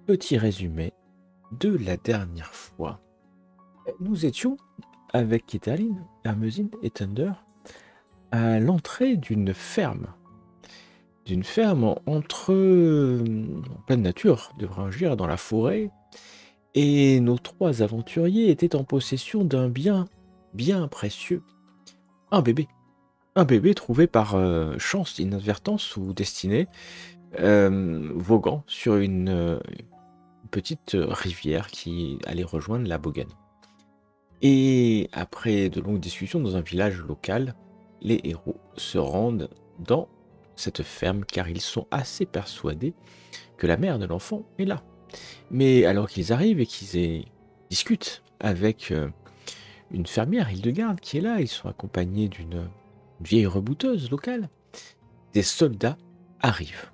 Petit résumé de la dernière fois. Nous étions, avec Kitaline, Hermesin et Thunder, à l'entrée d'une ferme. D'une ferme en pleine nature, devrais-je dire, dans la forêt. Et nos trois aventuriers étaient en possession d'un bien bien précieux. Un bébé. Un bébé trouvé par chance, inadvertance ou destinée, voguant sur une petite rivière qui allait rejoindre la Bogaine. Et après de longues discussions dans un village local, les héros se rendent dans cette ferme car ils sont assez persuadés que la mère de l'enfant est là. Mais alors qu'ils arrivent et discutent avec une fermière Hildegarde qui est là, ils sont accompagnés d'une vieille rebouteuse locale, des soldats arrivent.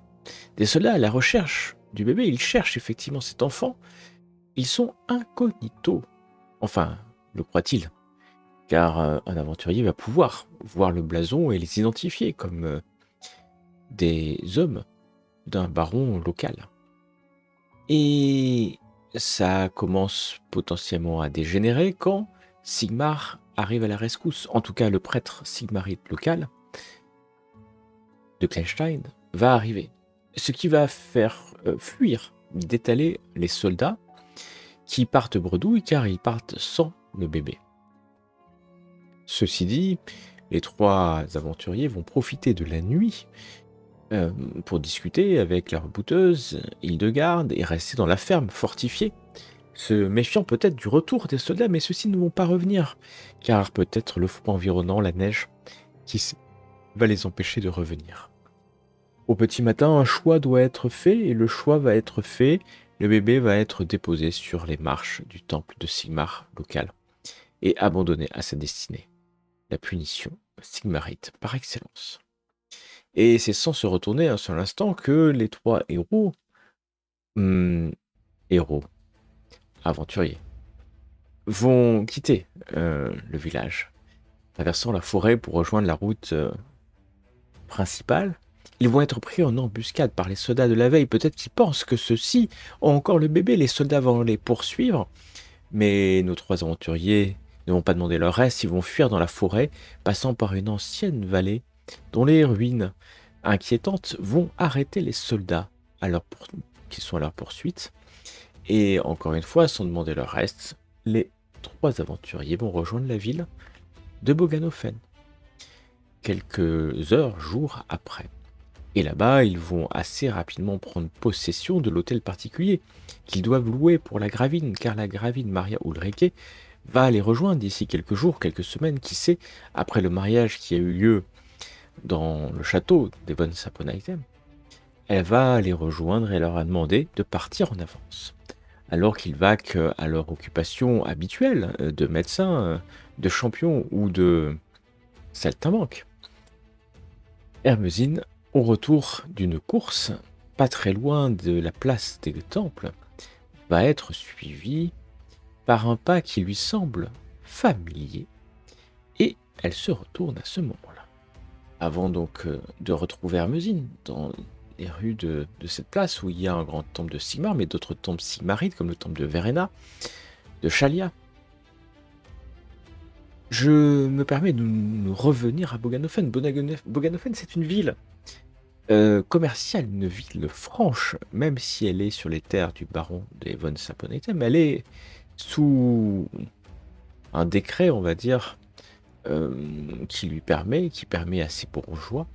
Des soldats à la recherche du bébé, ils cherchent effectivement cet enfant. Ils sont incognito. Enfin, le croit-il, car un aventurier va pouvoir voir le blason et les identifier comme des hommes d'un baron local. Et ça commence potentiellement à dégénérer quand Sigmar arrive à la rescousse. En tout cas, le prêtre sigmarite local de Kleinstein va arriver. Ce qui va faire fuir, d'étaler les soldats qui partent bredouille car ils partent sans le bébé. Ceci dit, les trois aventuriers vont profiter de la nuit pour discuter avec la rebouteuse Hildegarde et rester dans la ferme fortifiée, se méfiant peut-être du retour des soldats, mais ceux-ci ne vont pas revenir, car peut-être le froid environnant, la neige, va les empêcher de revenir. Au petit matin, un choix doit être fait, et le choix va être fait, le bébé va être déposé sur les marches du temple de Sigmar local, et abandonné à sa destinée. La punition sigmarite par excellence. Et c'est sans se retourner un seul instant que les trois héros, héros, aventuriers, vont quitter le village, traversant la forêt pour rejoindre la route principale. Ils vont être pris en embuscade par les soldats de la veille. Peut-être qu'ils pensent que ceux-ci ont encore le bébé. Les soldats vont les poursuivre. Mais nos trois aventuriers ne vont pas demander leur reste. Ils vont fuir dans la forêt, passant par une ancienne vallée dont les ruines inquiétantes vont arrêter les soldats qui sont à leur poursuite. Et encore une fois, sans demander leur reste, les trois aventuriers vont rejoindre la ville de Boganofen, quelques heures, jours après. Et là-bas, ils vont assez rapidement prendre possession de l'hôtel particulier qu'ils doivent louer pour la gravine, car la gravine Maria Ulrike va les rejoindre d'ici quelques jours, quelques semaines, qui sait, après le mariage qui a eu lieu dans le château des von Sappenheim. Elle va les rejoindre et leur a demandé de partir en avance, alors qu'ils vaquent à leur occupation habituelle de médecin, de champion ou de saltimbanque. Hermesin, au retour d'une course, pas très loin de la place des temples, va être suivie par un pas qui lui semble familier, et elle se retourne à ce moment-là. Avant donc de retrouver Hermesin dans les rues de cette place où il y a un grand temple de Sigmar, mais d'autres temples sigmarites comme le temple de Verena, de Chalia. Je me permets de nous revenir à Boganofen. Boganofen, c'est une ville commerciale, une ville franche, même si elle est sur les terres du baron des von Sappenheim, elle est sous un décret, on va dire, qui permet à ses bourgeois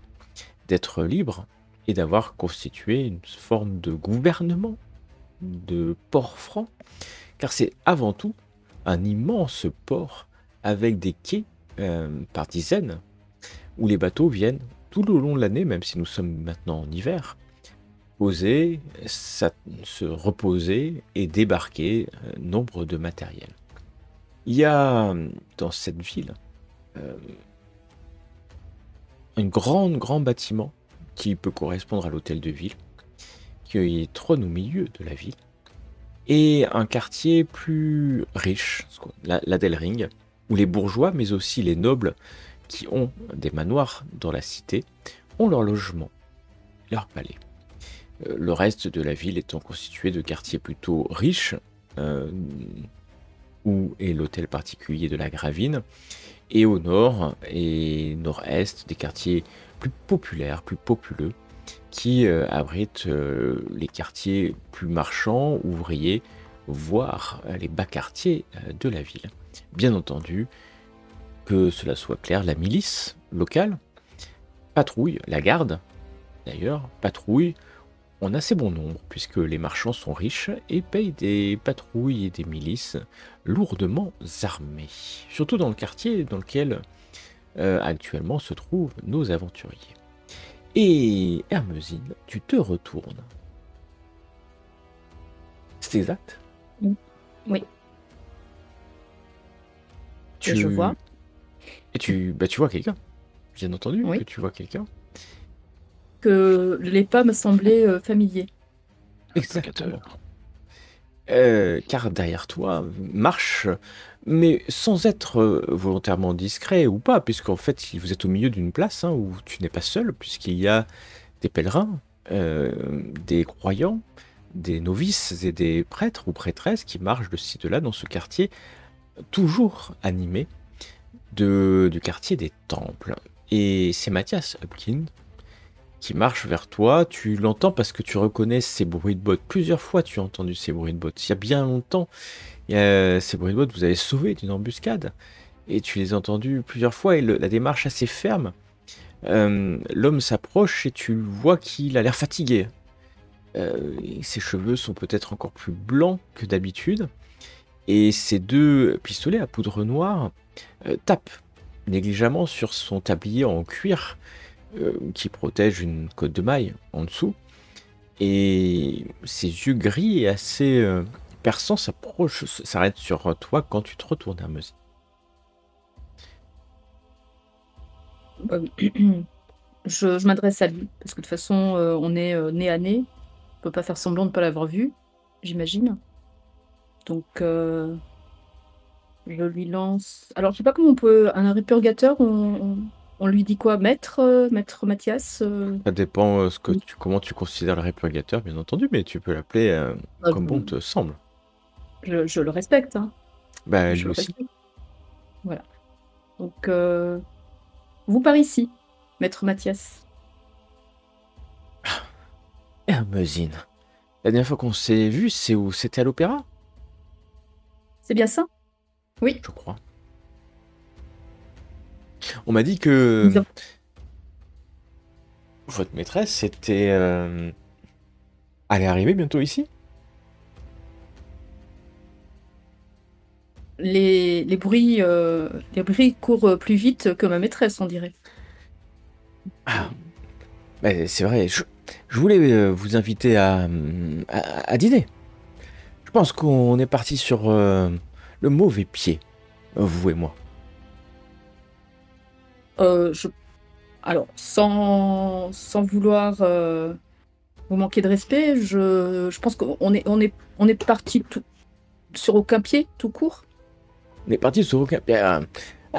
d'être libres et d'avoir constitué une forme de gouvernement de port franc, car c'est avant tout un immense port avec des quais par dizaines, où les bateaux viennent tout au long de l'année, même si nous sommes maintenant en hiver, poser, se reposer et débarquer nombre de matériel. Il y a dans cette ville un grand bâtiment qui peut correspondre à l'hôtel de ville, qui trône au milieu de la ville, et un quartier plus riche, la Delring, où les bourgeois, mais aussi les nobles qui ont des manoirs dans la cité, ont leur logement, leur palais. Le reste de la ville étant constitué de quartiers plutôt riches, euh, où est l'hôtel particulier de la Gravine, et au nord et nord-est des quartiers plus populaires, plus populeux, qui abritent les quartiers plus marchands, ouvriers, voire les bas quartiers de la ville. Bien entendu, que cela soit clair, la milice locale patrouille, la garde d'ailleurs, patrouille en assez bon nombre, puisque les marchands sont riches et payent des patrouilles et des milices lourdement armées. Surtout dans le quartier dans lequel actuellement se trouvent nos aventuriers. Et Hermesine, tu te retournes. C'est exact? Oui. Tu... Et je vois. Et tu vois quelqu'un. Bien entendu que Oui. tu vois quelqu'un. Que les pas me semblaient familiers. Exactement. Car derrière toi marche, mais sans être volontairement discret ou pas, puisqu'en fait vous êtes au milieu d'une place où tu n'es pas seul, puisqu'il y a des pèlerins, des croyants, des novices et des prêtres ou prêtresses qui marchent de ci de là dans ce quartier toujours animé du quartier des temples. Et c'est Mathias Hopkins qui marche vers toi. Tu l'entends parce que tu reconnais ces bruits de bottes. Plusieurs fois, tu as entendu ces bruits de bottes. Il y a bien longtemps, ces bruits de bottes vous avez sauvé d'une embuscade. Et tu les as entendus plusieurs fois. Et la démarche assez ferme. L'homme s'approche et tu vois qu'il a l'air fatigué. Et ses cheveux sont peut-être encore plus blancs que d'habitude. Et ses deux pistolets à poudre noire tapent négligemment sur son tablier en cuir qui protège une côte de maille en dessous. Et ses yeux gris et assez perçants s'arrêtent sur toi quand tu te retournes, Hermesine. Je m'adresse à lui, parce que de toute façon, on est nez à nez. On peut pas faire semblant de ne pas l'avoir vu, j'imagine. Donc, je lui lance... Alors, je sais pas comment on peut... Un répurgateur, on lui dit quoi? Maître Mathias Ça dépend comment tu considères le répurgateur, bien entendu, mais tu peux l'appeler comme bon te semble. Je le respecte, hein. Bah, Je lui le aussi. respecte. Voilà. Donc, vous par ici, Maître Mathias. Hermesine. La dernière fois qu'on s'est vu, c'est où? C'était à l'opéra? C'est bien ça? Oui. Je crois. On m'a dit que Bien. votre maîtresse allait arriver bientôt ici. Les bruits courent plus vite que ma maîtresse, on dirait. Ah, bah, c'est vrai. Je voulais vous inviter à dîner. Je pense qu'on est parti sur le mauvais pied, vous et moi. Alors, sans vouloir vous manquer de respect, je pense qu'on est parti sur aucun pied, tout court. On est parti sur aucun...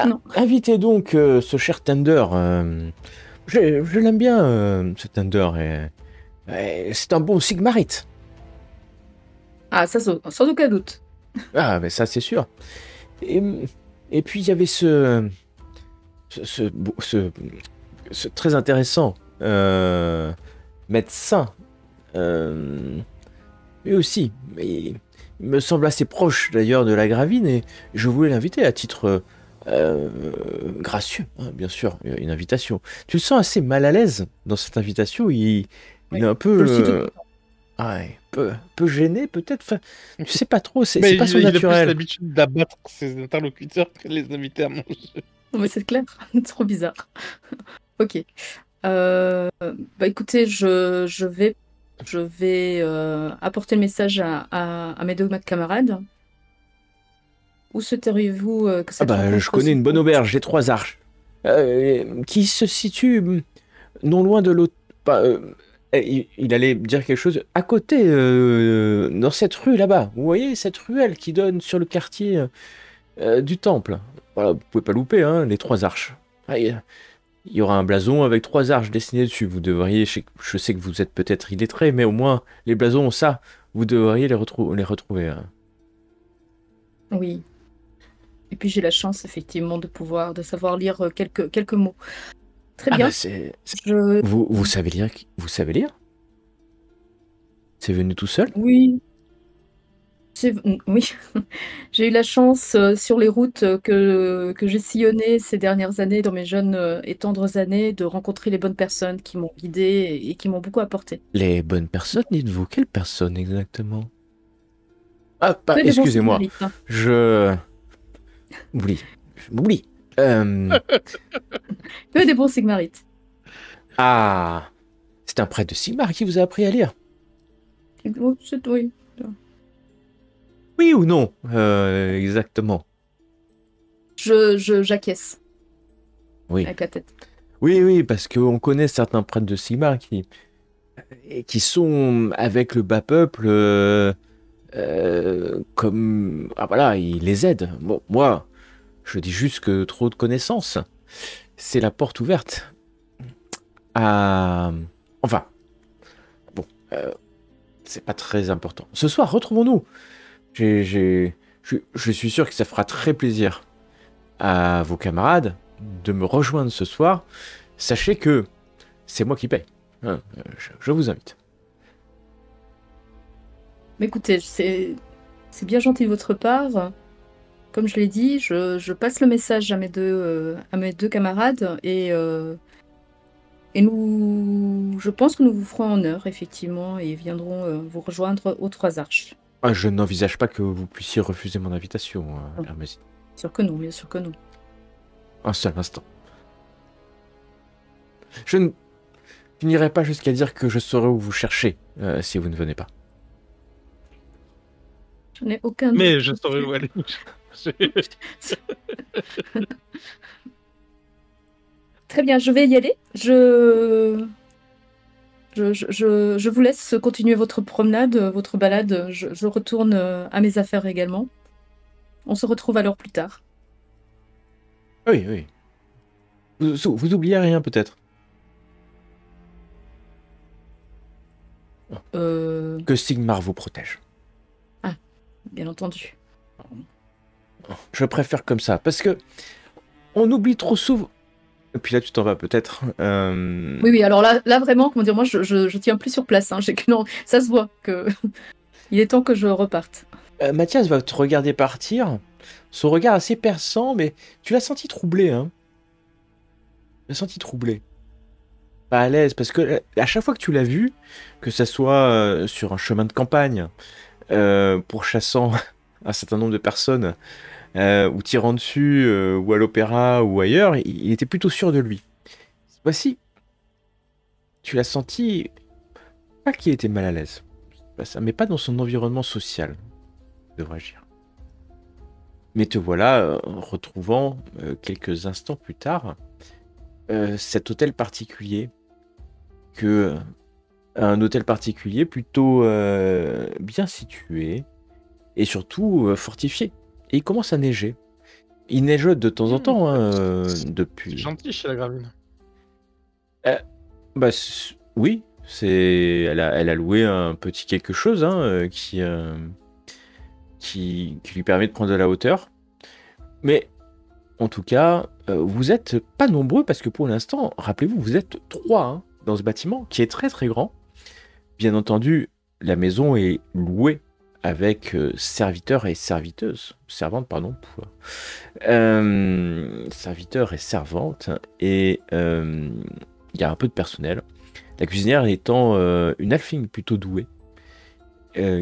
Non. Invitez donc ce cher Tender. Je l'aime bien, ce Tender. C'est un bon Sigmarite. Ah, ça, sans aucun doute. Ah, mais ça, c'est sûr. Et, et puis, il y avait ce très intéressant médecin. Lui aussi. Mais il me semble assez proche, d'ailleurs, de la Gravine. Et je voulais l'inviter à titre gracieux, hein, bien sûr, une invitation. Tu le sens assez mal à l'aise dans cette invitation. Il est un peu... Je le suis tout. Ouais, peu gêné peut-être. Enfin, tu sais pas trop, c'est Mais pas son il a plus naturel. l'habitude d'abattre ses interlocuteurs que de les inviter à manger. Non, mais c'est clair, c'est trop bizarre. Ok. Bah écoutez, je vais apporter le message à mes deux camarades. Où souhaiteriez-vous que Ah cette bah, rencontre je connais une bonne auberge, j'ai 3 arches, qui se situe non loin de l'autre. Il allait dire quelque chose à côté, dans cette rue là-bas. Vous voyez cette ruelle qui donne sur le quartier du temple. Voilà, vous pouvez pas louper, hein, les 3 arches. Ah, il il y aura un blason avec 3 arches dessinées dessus. Vous devriez, je sais que vous êtes peut-être illettrés, mais au moins les blasons ont ça. Vous devriez les retrouver. Hein. Oui. Et puis j'ai la chance effectivement de savoir lire quelques mots. Très Ah bien. bah Je... vous savez lire? Vous savez lire? C'est venu tout seul? Oui. Oui, j'ai eu la chance sur les routes que j'ai sillonnées ces dernières années, dans mes jeunes et tendres années, de rencontrer les bonnes personnes qui m'ont guidée et qui m'ont beaucoup apporté. Les bonnes personnes, dites-vous. Quelles personnes exactement? Ah, bah, Que des bons excusez-moi. sigmarites, hein. Je m'oublie. Je m'oublie. Que des bons sigmarites. Ah, c'est un prêtre de Sigmar qui vous a appris à lire. Oui. Oui ou non? Exactement. J'acquiesce Oui. avec la tête. Oui, parce qu'on connaît certains prêtres de Sigmar qui sont avec le bas peuple comme... Ah voilà, ils les aident. Bon, moi, je dis juste que trop de connaissances, c'est la porte ouverte à... Enfin, bon, c'est pas très important. Ce soir, retrouvons-nous. Je suis sûr que ça fera très plaisir à vos camarades de me rejoindre ce soir. Sachez que c'est moi qui paye. Hein, je vous invite. Mais écoutez, c'est bien gentil de votre part. Comme je l'ai dit, je passe le message à mes deux camarades et je pense que nous vous ferons honneur, effectivement, et viendrons vous rejoindre aux Trois Arches. Ah, je n'envisage pas que vous puissiez refuser mon invitation, Hermésine. Bien sûr que non. Un seul instant. Je n'irai pas jusqu'à dire que je saurai où vous cherchez si vous ne venez pas. Je n'ai aucun doute. Mais je saurais où aller. Très bien, je vais y aller. Je vous laisse continuer votre promenade, votre balade. Je retourne à mes affaires également. On se retrouve alors plus tard. Oui. Vous oubliez rien peut-être? Que Sigmar vous protège. Ah, bien entendu. Je préfère comme ça, parce que on oublie trop souvent... Et puis là, tu t'en vas peut-être. Oui, alors là vraiment, comment dire, moi je tiens plus sur place. Hein. Non, ça se voit que il est temps que je reparte. Mathias va te regarder partir. Son regard assez perçant, mais tu l'as senti troublé, hein. Tu l'as senti troublé. Pas à l'aise, parce que à chaque fois que tu l'as vu, que ça soit sur un chemin de campagne, pourchassant un certain nombre de personnes, ou tirant dessus, ou à l'opéra, ou ailleurs, il était plutôt sûr de lui. Cette fois-ci, tu l'as senti, pas qu'il était mal à l'aise, mais pas dans son environnement social, devrais-je dire. Mais te voilà retrouvant quelques instants plus tard cet hôtel particulier, un hôtel particulier plutôt bien situé et surtout fortifié. Et il commence à neiger. Il neigeote de temps en temps depuis. C'est gentil chez la Gravine. Bah oui, elle a loué un petit quelque chose qui lui permet de prendre de la hauteur. Mais en tout cas, vous êtes pas nombreux parce que pour l'instant, rappelez-vous, vous êtes 3 dans ce bâtiment qui est très très grand. Bien entendu, la maison est louée avec serviteurs et serviteuses, servantes pardon, serviteurs et servantes, et il y a un peu de personnel. La cuisinière étant une halfling plutôt douée,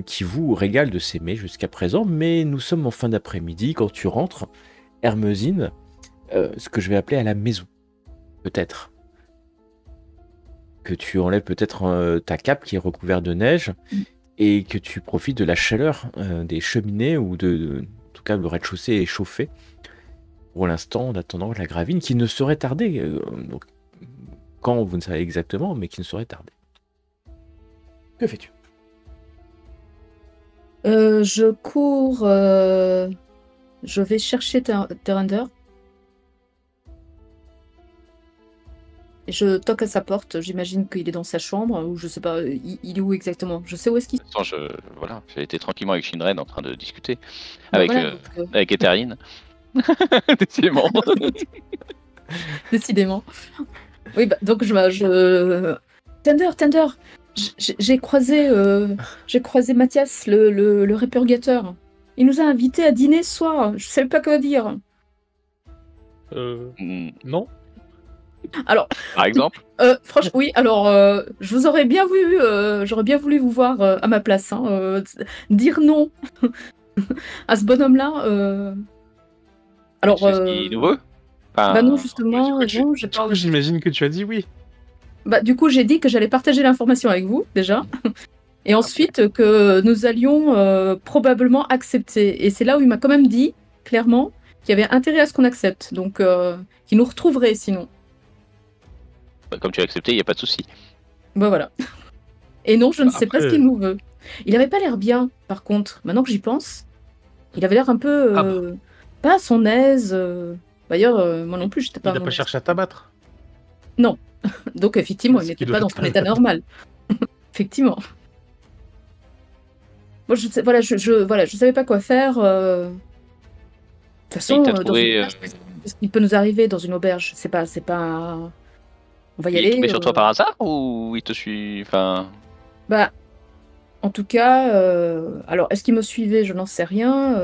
qui vous régale de ses mets jusqu'à présent, mais nous sommes en fin d'après-midi quand tu rentres, Hermésine, ce que je vais appeler à la maison, peut-être. Que tu enlèves peut-être ta cape qui est recouverte de neige et que tu profites de la chaleur des cheminées ou en tout cas le rez-de-chaussée est chauffé pour l'instant en attendant la Gravine qui ne saurait tarder. Donc, quand vous ne savez exactement, mais qui ne saurait tarder. Que fais-tu? Je cours. Je vais chercher Terander. Je toque à sa porte, j'imagine qu'il est dans sa chambre, ou je sais pas, il est où exactement? Je sais où est-ce qu'il... De toute façon, voilà, j'ai été tranquillement avec Shinren en train de discuter Bah avec, voilà, avec Etherin. Décidément. décidément. Oui, bah, donc Tender, j'ai croisé Mathias, le répurgateur. Il nous a invités à dîner ce soir. Je sais pas quoi dire. Non. Alors, Par exemple. franchement, oui. Alors, je vous aurais bien vu. J'aurais bien voulu vous voir à ma place. Hein, dire non à ce bonhomme-là. Alors, C'est ce qui nous veut. Enfin, bah non, justement, Du coup, non, j'ai pas. j'imagine que tu as dit oui. Bah, du coup, j'ai dit que j'allais partager l'information avec vous, déjà. Et ensuite, que nous allions probablement accepter. Et c'est là où il m'a quand même dit, clairement, qu'il y avait intérêt à ce qu'on accepte. Donc, qu'il nous retrouverait sinon. Comme tu as accepté, il n'y a pas de souci. Bah voilà. Et non, je ne Bah, sais pas ce après- qu'il nous veut. Il avait pas l'air bien, par contre. Maintenant que j'y pense, il avait l'air un peu pas à son aise. D'ailleurs, moi non plus, j'étais pas Il à n'a mon pas aise. cherché à t'abattre. Donc effectivement, il Ce qui n'était doit pas dans être son état normal. Effectivement. Moi, voilà, je savais pas quoi faire. De toute façon, Il t'a dans une trouvé. auberge, qu'est-ce qui peut nous arriver dans une auberge? C'est pas. On va y Il est aller. tombé sur toi par hasard ou il te suit. Enfin. Bah, en tout cas, alors, est-ce qu'il me suivait? Je n'en sais rien.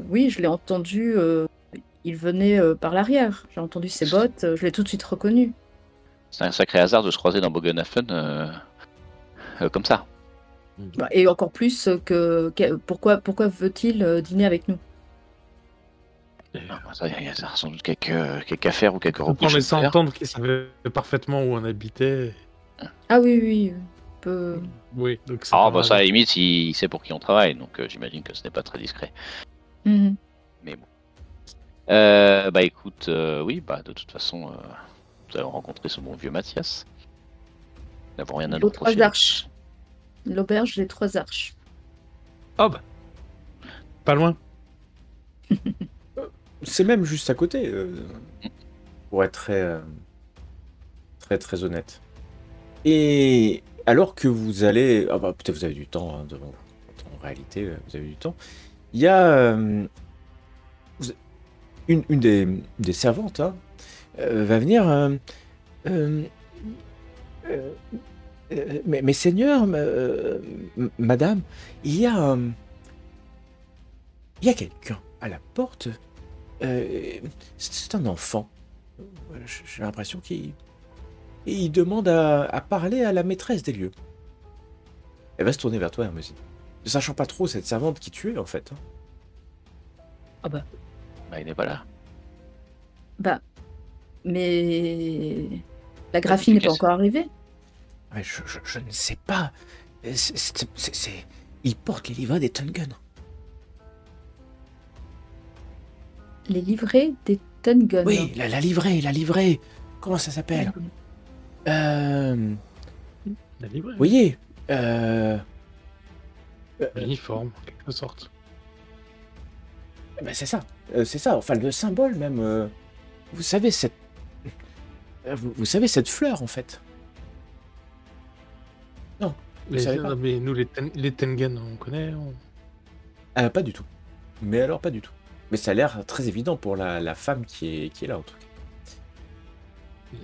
Oui, je l'ai entendu. Il venait par l'arrière. J'ai entendu ses bottes. Je l'ai tout de suite reconnu. C'est un sacré hasard de se croiser dans Bogenhafen comme ça. Bah, et encore plus pourquoi veut-il dîner avec nous? Ah, bah, ça, il y a sans doute quelques affaires ou quelques On reproches. laissait entendre qu'il savait parfaitement où on habitait. Ah oui, oui. Peu... Oui, donc c'est Ah, pas bah mal. ça, à la limite, il sait pour qui on travaille, donc j'imagine que ce n'est pas très discret. Mhm. Mais bon. Bah écoute, oui, bah de toute façon, nous allons rencontrer ce bon vieux Mathias. Nous n'avons rien à nous Aux Trois reprocher. Arches. L'auberge des Trois Arches. Oh bah. Pas loin. C'est même juste à côté, pour être très honnête. Et alors que vous allez... Ah bah, peut-être vous avez du temps, hein, en réalité, vous avez du temps. Il y a une des servantes hein, va venir... mais seigneurs, madame, il y a quelqu'un à la porte. C'est un enfant. J'ai l'impression qu'il demande à parler à la maîtresse des lieux. Elle va se tourner vers toi, Hermosine. Ne sachant pas trop cette servante qui tu es, en fait. hein. Ah bah. Bah, il n'est pas là. Bah. Mais. La graphie n'est pas encore arrivée. Ouais, je ne sais pas. Il porte les livrets des Tungun. Les livrets des Tungun. Oui, la livrée. Comment ça s'appelle La livrée. Vous voyez L'uniforme, en quelque sorte. ben c'est ça. C'est ça. Enfin, le symbole même. Vous savez, vous savez, cette fleur, en fait. Non, vous savez pas. Mais nous, les Tengen, on connaît. Pas du tout. Mais alors, pas du tout. Mais ça a l'air très évident pour la femme qui est là, en tout cas.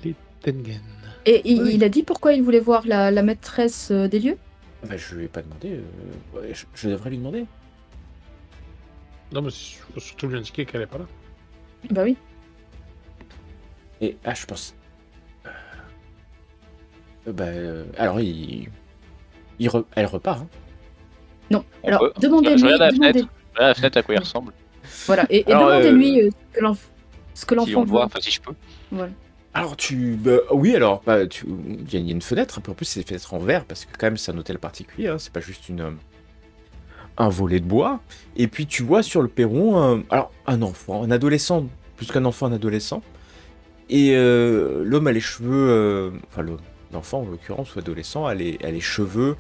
Les Tengen. Et Oui. il a dit pourquoi il voulait voir la maîtresse des lieux? Bah, je lui ai pas demandé. Ouais, je devrais lui demander. Non, mais il faut surtout lui indiquer qu'elle est pas là. Bah oui. Et je pense. Alors, elle repart. Hein. Non. On Alors, peut- demandez-lui. Je regarde à la demandez- fenêtre. Je regarde à la fenêtre à quoi il ressemble. Voilà. Et Alors, demandez-lui ce que Si l'enfant on le voit, veut. enfin si je peux. Voilà. Alors, oui, alors, il y a une fenêtre. En plus, c'est des fenêtres en verre parce que, quand même, c'est un hôtel particulier. Hein, c'est pas juste un volet de bois. Et puis, tu vois sur le perron, un enfant, un adolescent, plus qu'un enfant, un adolescent. Et l'homme a les cheveux. Enfin, l'enfant, en l'occurrence, ou adolescent, a les cheveux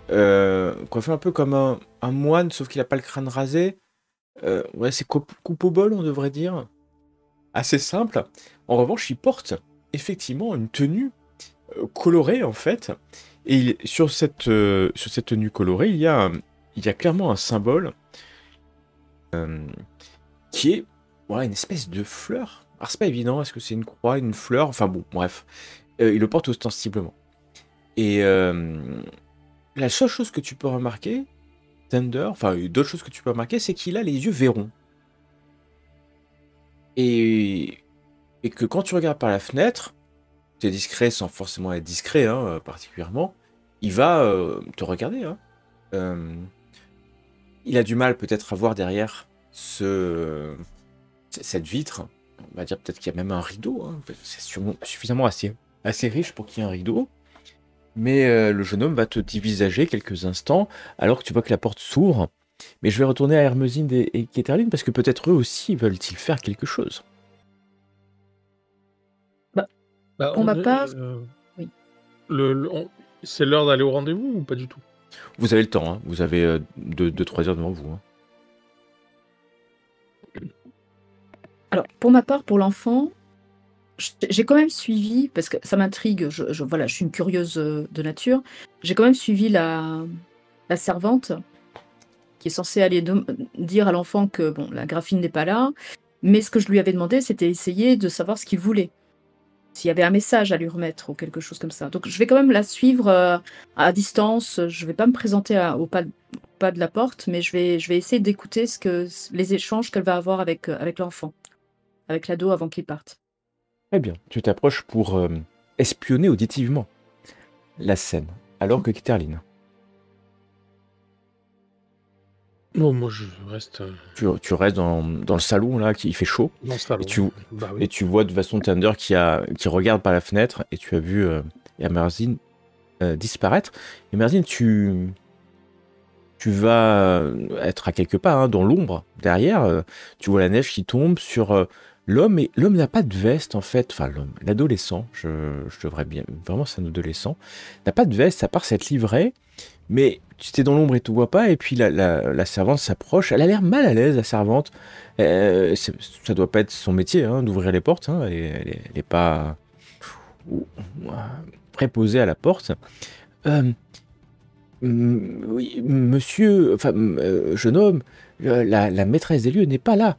coiffés un peu comme un moine, sauf qu'il a pas le crâne rasé. Ouais, c'est coupe au bol, on devrait dire. Assez simple. En revanche, il porte effectivement une tenue colorée en fait. Et sur cette tenue colorée, il y a clairement un symbole euh, qui est voilà, une espèce de fleur. Alors c'est pas évident, est-ce que c'est une croix, une fleur? Enfin bon, bref. Il le porte ostensiblement. Et la seule chose que tu peux remarquer, Thunder, enfin d'autres choses que tu peux remarquer, c'est qu'il a les yeux verrons. Et, et que quand tu regardes par la fenêtre, tu es discret sans forcément être discret, hein, particulièrement, il va te regarder. Hein. Euh, il a du mal peut-être à voir derrière cette vitre. On va dire peut-être qu'il y a même un rideau. Hein. C'est suffisamment assez riche pour qu'il y ait un rideau. Mais le jeune homme va te dévisager quelques instants alors que tu vois que la porte s'ouvre. Mais je vais retourner à Hermesinde et Keterline parce que peut-être eux aussi veulent-ils faire quelque chose. Bah, Pour ma part, oui. C'est l'heure d'aller au rendez-vous ou pas du tout? Vous avez le temps, hein. Vous avez 2-3 heures devant vous. Hein. Alors, pour ma part, pour l'enfant, j'ai quand même suivi, parce que ça m'intrigue, voilà, je suis une curieuse de nature, j'ai quand même suivi la servante qui est censée aller dire à l'enfant que bon, la graphine n'est pas là, mais ce que je lui avais demandé, c'était essayer de savoir ce qu'il voulait. S'il y avait un message à lui remettre ou quelque chose comme ça. Donc je vais quand même la suivre à distance. Je vais pas me présenter au pas de la porte, mais je vais essayer d'écouter les échanges qu'elle va avoir avec l'enfant, avec l'ado avant qu'il parte. Très bien. Tu t'approches pour espionner auditivement la scène, alors que Keterline. Non, moi je reste Tu restes dans le salon, là, qui fait chaud. dans le salon. Et Oui. tu vois de façon Thunder qui regarde par la fenêtre et tu as vu Hermesinde disparaître. Hermesinde, tu vas être à quelques pas, hein, dans l'ombre derrière. Tu vois la neige qui tombe sur l'homme et l'homme n'a pas de veste en fait. Enfin, l'adolescent, je devrais bien. Vraiment, c'est un adolescent. N'a pas de veste à part cette livrée. Mais tu étais dans l'ombre et tu ne vois pas, et puis la servante s'approche. Elle a l'air mal à l'aise, la servante. Ça doit pas être son métier, hein, d'ouvrir les portes. Hein. Elle est pas préposée à la porte. Oui, monsieur, enfin, jeune homme, la maîtresse des lieux n'est pas là.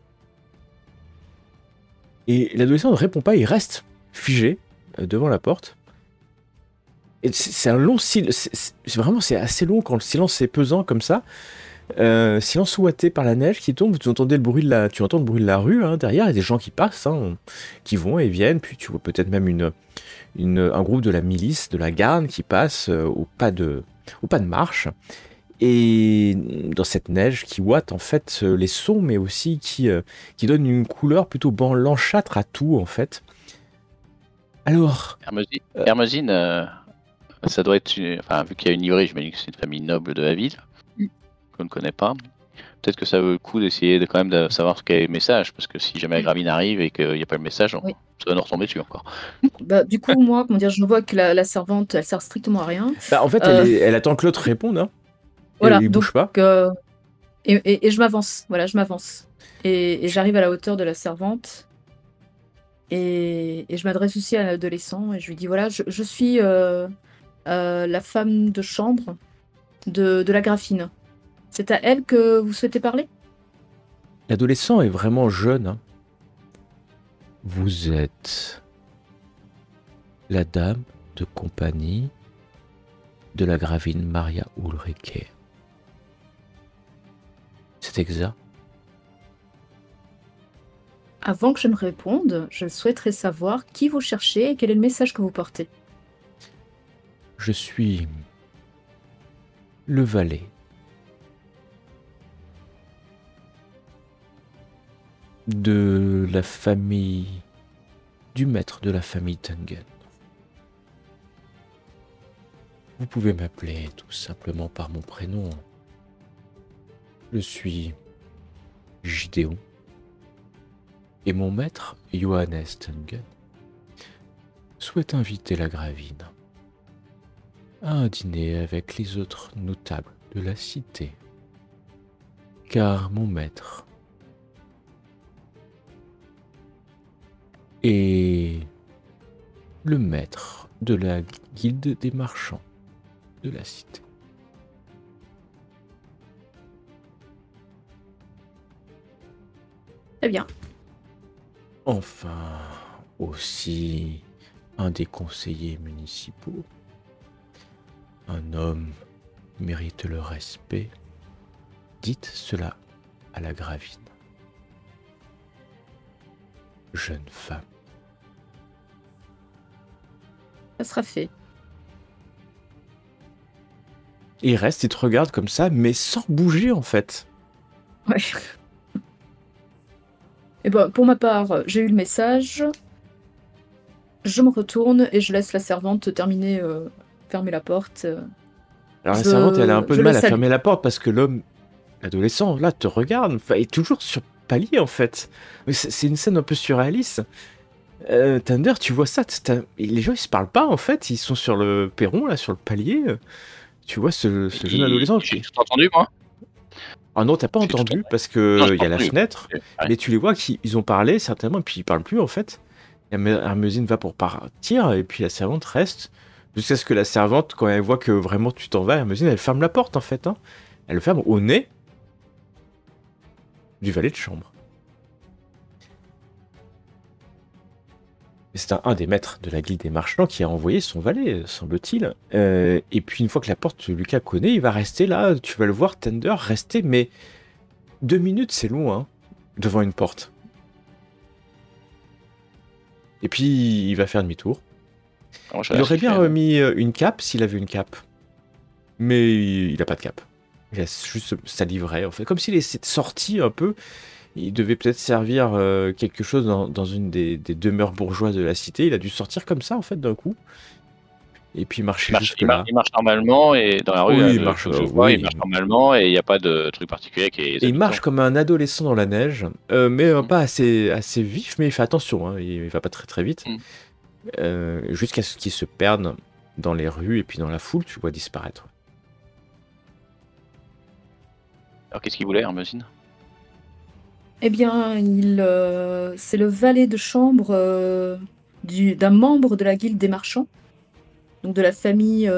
Et l'adolescent ne répond pas, il reste figé devant la porte. Et c'est un long silence, c'est assez long quand le silence est pesant comme ça. Silence ouaté par la neige qui tombe, tu entends le bruit de la rue, hein, derrière, il y a des gens qui passent, hein, qui vont et viennent, puis tu vois peut-être même un groupe de la milice, de la garde qui passe au pas de marche. Et dans cette neige qui ouate en fait les sons, mais aussi qui donne une couleur plutôt blanchâtre à tout en fait. Alors... Hermesinde, ça doit être... Enfin, vu qu'il y a une livrée, j'imagine que c'est une famille noble de la ville, qu'on ne connaît pas. Peut-être que ça vaut le coup d'essayer quand même de savoir ce qu'est le message, parce que si jamais la gravine arrive et qu'il n'y a pas le message, ça va nous retomber dessus encore. Bah, du coup, moi, comment dire, je vois que la servante, elle sert strictement à rien. Bah, en fait, elle attend que l'autre réponde, hein. Voilà, il bouge pas. Et je m'avance, voilà, je m'avance. Et j'arrive à la hauteur de la servante. Et je m'adresse aussi à l'adolescent et je lui dis, voilà, je suis la femme de chambre de la graphine. C'est à elle que vous souhaitez parler? L'adolescent est vraiment jeune. Hein. Vous êtes la dame de compagnie de la gravine Maria Ulrike. C'est exact. Avant que je ne réponde, je souhaiterais savoir qui vous cherchez et quel est le message que vous portez. Je suis le valet de la famille, du maître de la famille Tungen. Vous pouvez m'appeler tout simplement par mon prénom. Je suis Gideon. Et mon maître, Johannes Tungen, souhaite inviter la gravine à un dîner avec les autres notables de la cité. Car mon maître est le maître de la guilde des marchands de la cité. Très bien. Enfin, aussi un des conseillers municipaux, un homme qui mérite le respect. Dites cela à la Gravine. Jeune femme. Ça sera fait. Et il reste, il te regarde comme ça, mais sans bouger en fait. Ouais. Et ben, pour ma part, j'ai eu le message. Je me retourne et je laisse la servante terminer, fermer la porte. Alors la servante, elle a un peu je de le mal à salue. fermer la porte parce que l'homme, l'adolescent, là, te regarde. Enfin, il est toujours sur palier en fait. Mais c'est une scène un peu surréaliste. Thunder, tu vois ça, les gens ils se parlent pas en fait, ils sont sur le perron, là, sur le palier. Tu vois ce jeune adolescent J'ai qui... tout entendu, moi. Ah non, t'as pas J'ai tout entendu entendu. parce Non, que j'ai il y a pas la entendu. fenêtre, Ouais. mais tu les vois qu'ils ont parlé certainement, et puis ils parlent plus en fait. Hermésine va pour partir, et puis la servante reste, jusqu'à ce que la servante, quand elle voit que vraiment tu t'en vas, Hermésine, elle ferme la porte en fait. Hein. Elle le ferme au nez du valet de chambre. Et c'est un des maîtres de la guilde des marchands qui a envoyé son valet, semble-t-il. Et puis une fois que la porte, Lucas connaît, il va rester là, tu vas le voir, Thunder, rester, mais 2 minutes, c'est long, hein, devant une porte. Et puis, il va faire demi-tour. Alors, je Il vais aurait bien siffler, remis une cape s'il avait une cape. Mais il n'a pas de cape. Il a juste sa livrée, en fait. Comme s'il était sorti un peu. Il devait peut-être servir quelque chose dans une des demeures bourgeoises de la cité. Il a dû sortir comme ça, en fait, d'un coup. Et puis marcher jusque-là. il marche normalement et dans la rue, Oui, là, il marche, que je vois, oui. il marche normalement et il n'y a pas de truc particulier avec les Et il habitants. marche comme un adolescent dans la neige, mais Mhm. pas assez vif, mais il fait attention, hein, il va pas très vite. Jusqu'à ce qu'il se perde dans les rues et puis dans la foule, tu vois disparaître. Alors qu'est-ce qu'il voulait, Hermésine? Eh bien, c'est le valet de chambre d'un membre de la guilde des marchands, donc de la famille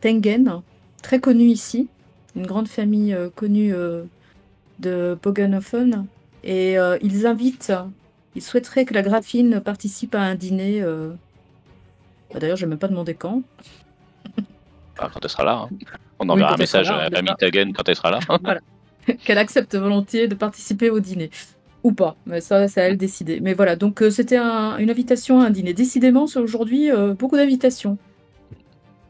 Tengen, très connue ici, une grande famille connue de Bogenhofen. Et ils souhaiteraient que la Graphine participe à un dîner. D'ailleurs, je n'ai même pas demandé quand. Ah, quand elle sera là. Hein. On Oui, enverra quand un elle sera message là, à la bien famille sûr. Tagen quand elle sera là. Voilà. Qu'elle accepte volontiers de participer au dîner. Ou pas, mais ça, c'est à elle de décider. Mais voilà, donc c'était une invitation à un dîner. Décidément, c'est aujourd'hui beaucoup d'invitations.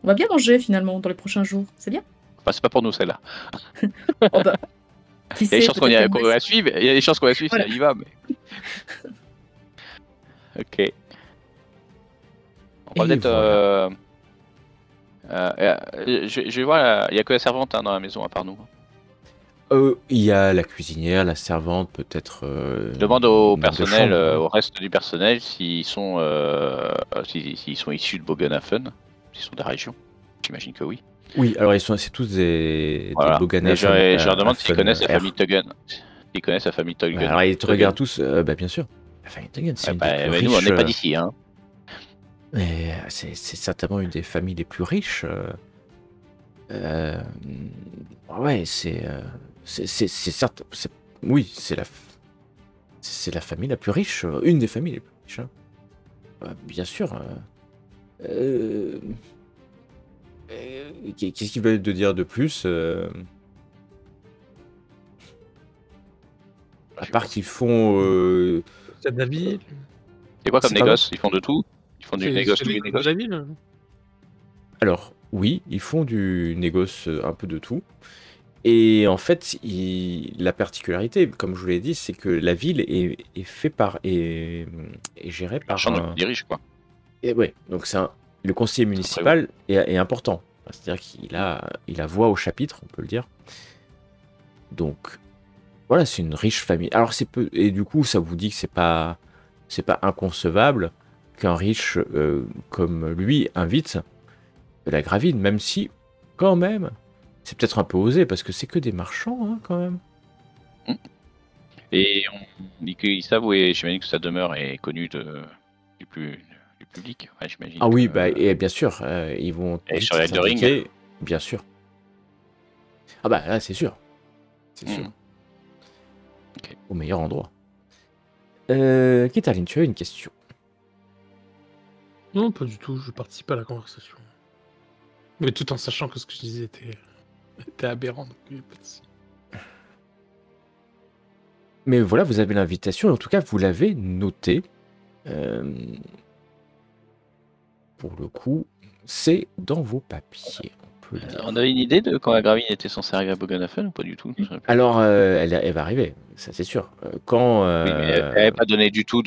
On va bien manger finalement dans les prochains jours. C'est bien. Enfin, c'est pas pour nous celle-là. Oh bah, qui Il y a des sait, chances qu'on peut-être qu'on qu'elle la suive. Il y a des chances qu'on la suive Voilà. si elle y va, mais. Ok. On va Et peut-être. Je vais voir. Il y a que la servante hein, dans la maison à part nous. Il y a la cuisinière, la servante, peut-être. Je demande au une personnel, chambre, ouais. au reste du personnel, s'ils sont issus de Bogenhafen, s'ils sont des régions. J'imagine que oui. Oui, alors c'est tous des Voilà. Boganhafen, Et je leur demande s'ils Hafen, connaissent la R. famille Tuggen. S'ils connaissent la famille Tuggen. Alors ils te regardent tous, bah bien sûr. La famille Tuggen, c'est une des plus mais nous, on riches. n'est pas d'ici. Hein. Mais c'est certainement une des familles les plus riches. Ouais, c'est certes. Oui, c'est la famille la plus riche, une des familles les plus riches. Hein. Bien sûr. Qu'est-ce qu'ils veulent te dire de plus à part qu'ils font. C'est de la ville. C'est quoi comme C'est pas négoce? Ils font de tout? Ils font du négoce, tous les de négoces? la ville. Alors, oui, ils font du négoce un peu de tout. Et en fait, la particularité, comme je vous l'ai dit, c'est que la ville est gérée par Marchand des riches, quoi. Et ouais, donc le conseiller municipal est important. C'est-à-dire qu'il a voix au chapitre, on peut le dire. Donc, voilà, c'est une riche famille. Alors, et du coup, ça vous dit que c'est pas inconcevable qu'un riche comme lui invite la Gravine, même si, quand même, c'est peut-être un peu osé, parce que c'est que des marchands, hein, quand même. Et on dit qu'ils savent où est, j'imagine que sa demeure est connue du public. Ouais, j'imagine Ah oui, que. bah, et bien sûr, ils vont Et vite sur Elden s'impliquer, bien sûr. Ah bah là, c'est sûr. C'est sûr. Ok. Au meilleur endroit. Kitaline, tu as une question. Non, pas du tout, je participe à la conversation. Mais tout en sachant que ce que je disais était aberrant, donc il y a pas de souci. Mais voilà, vous avez l'invitation, en tout cas, vous l'avez notée. Pour le coup, c'est dans vos papiers. On peut le dire. On avait une idée de quand la gravine était censée arriver à Boganafen ou pas du tout? Alors, elle va arriver, ça c'est sûr. Quand. Oui, mais elle n'avait pas donné du tout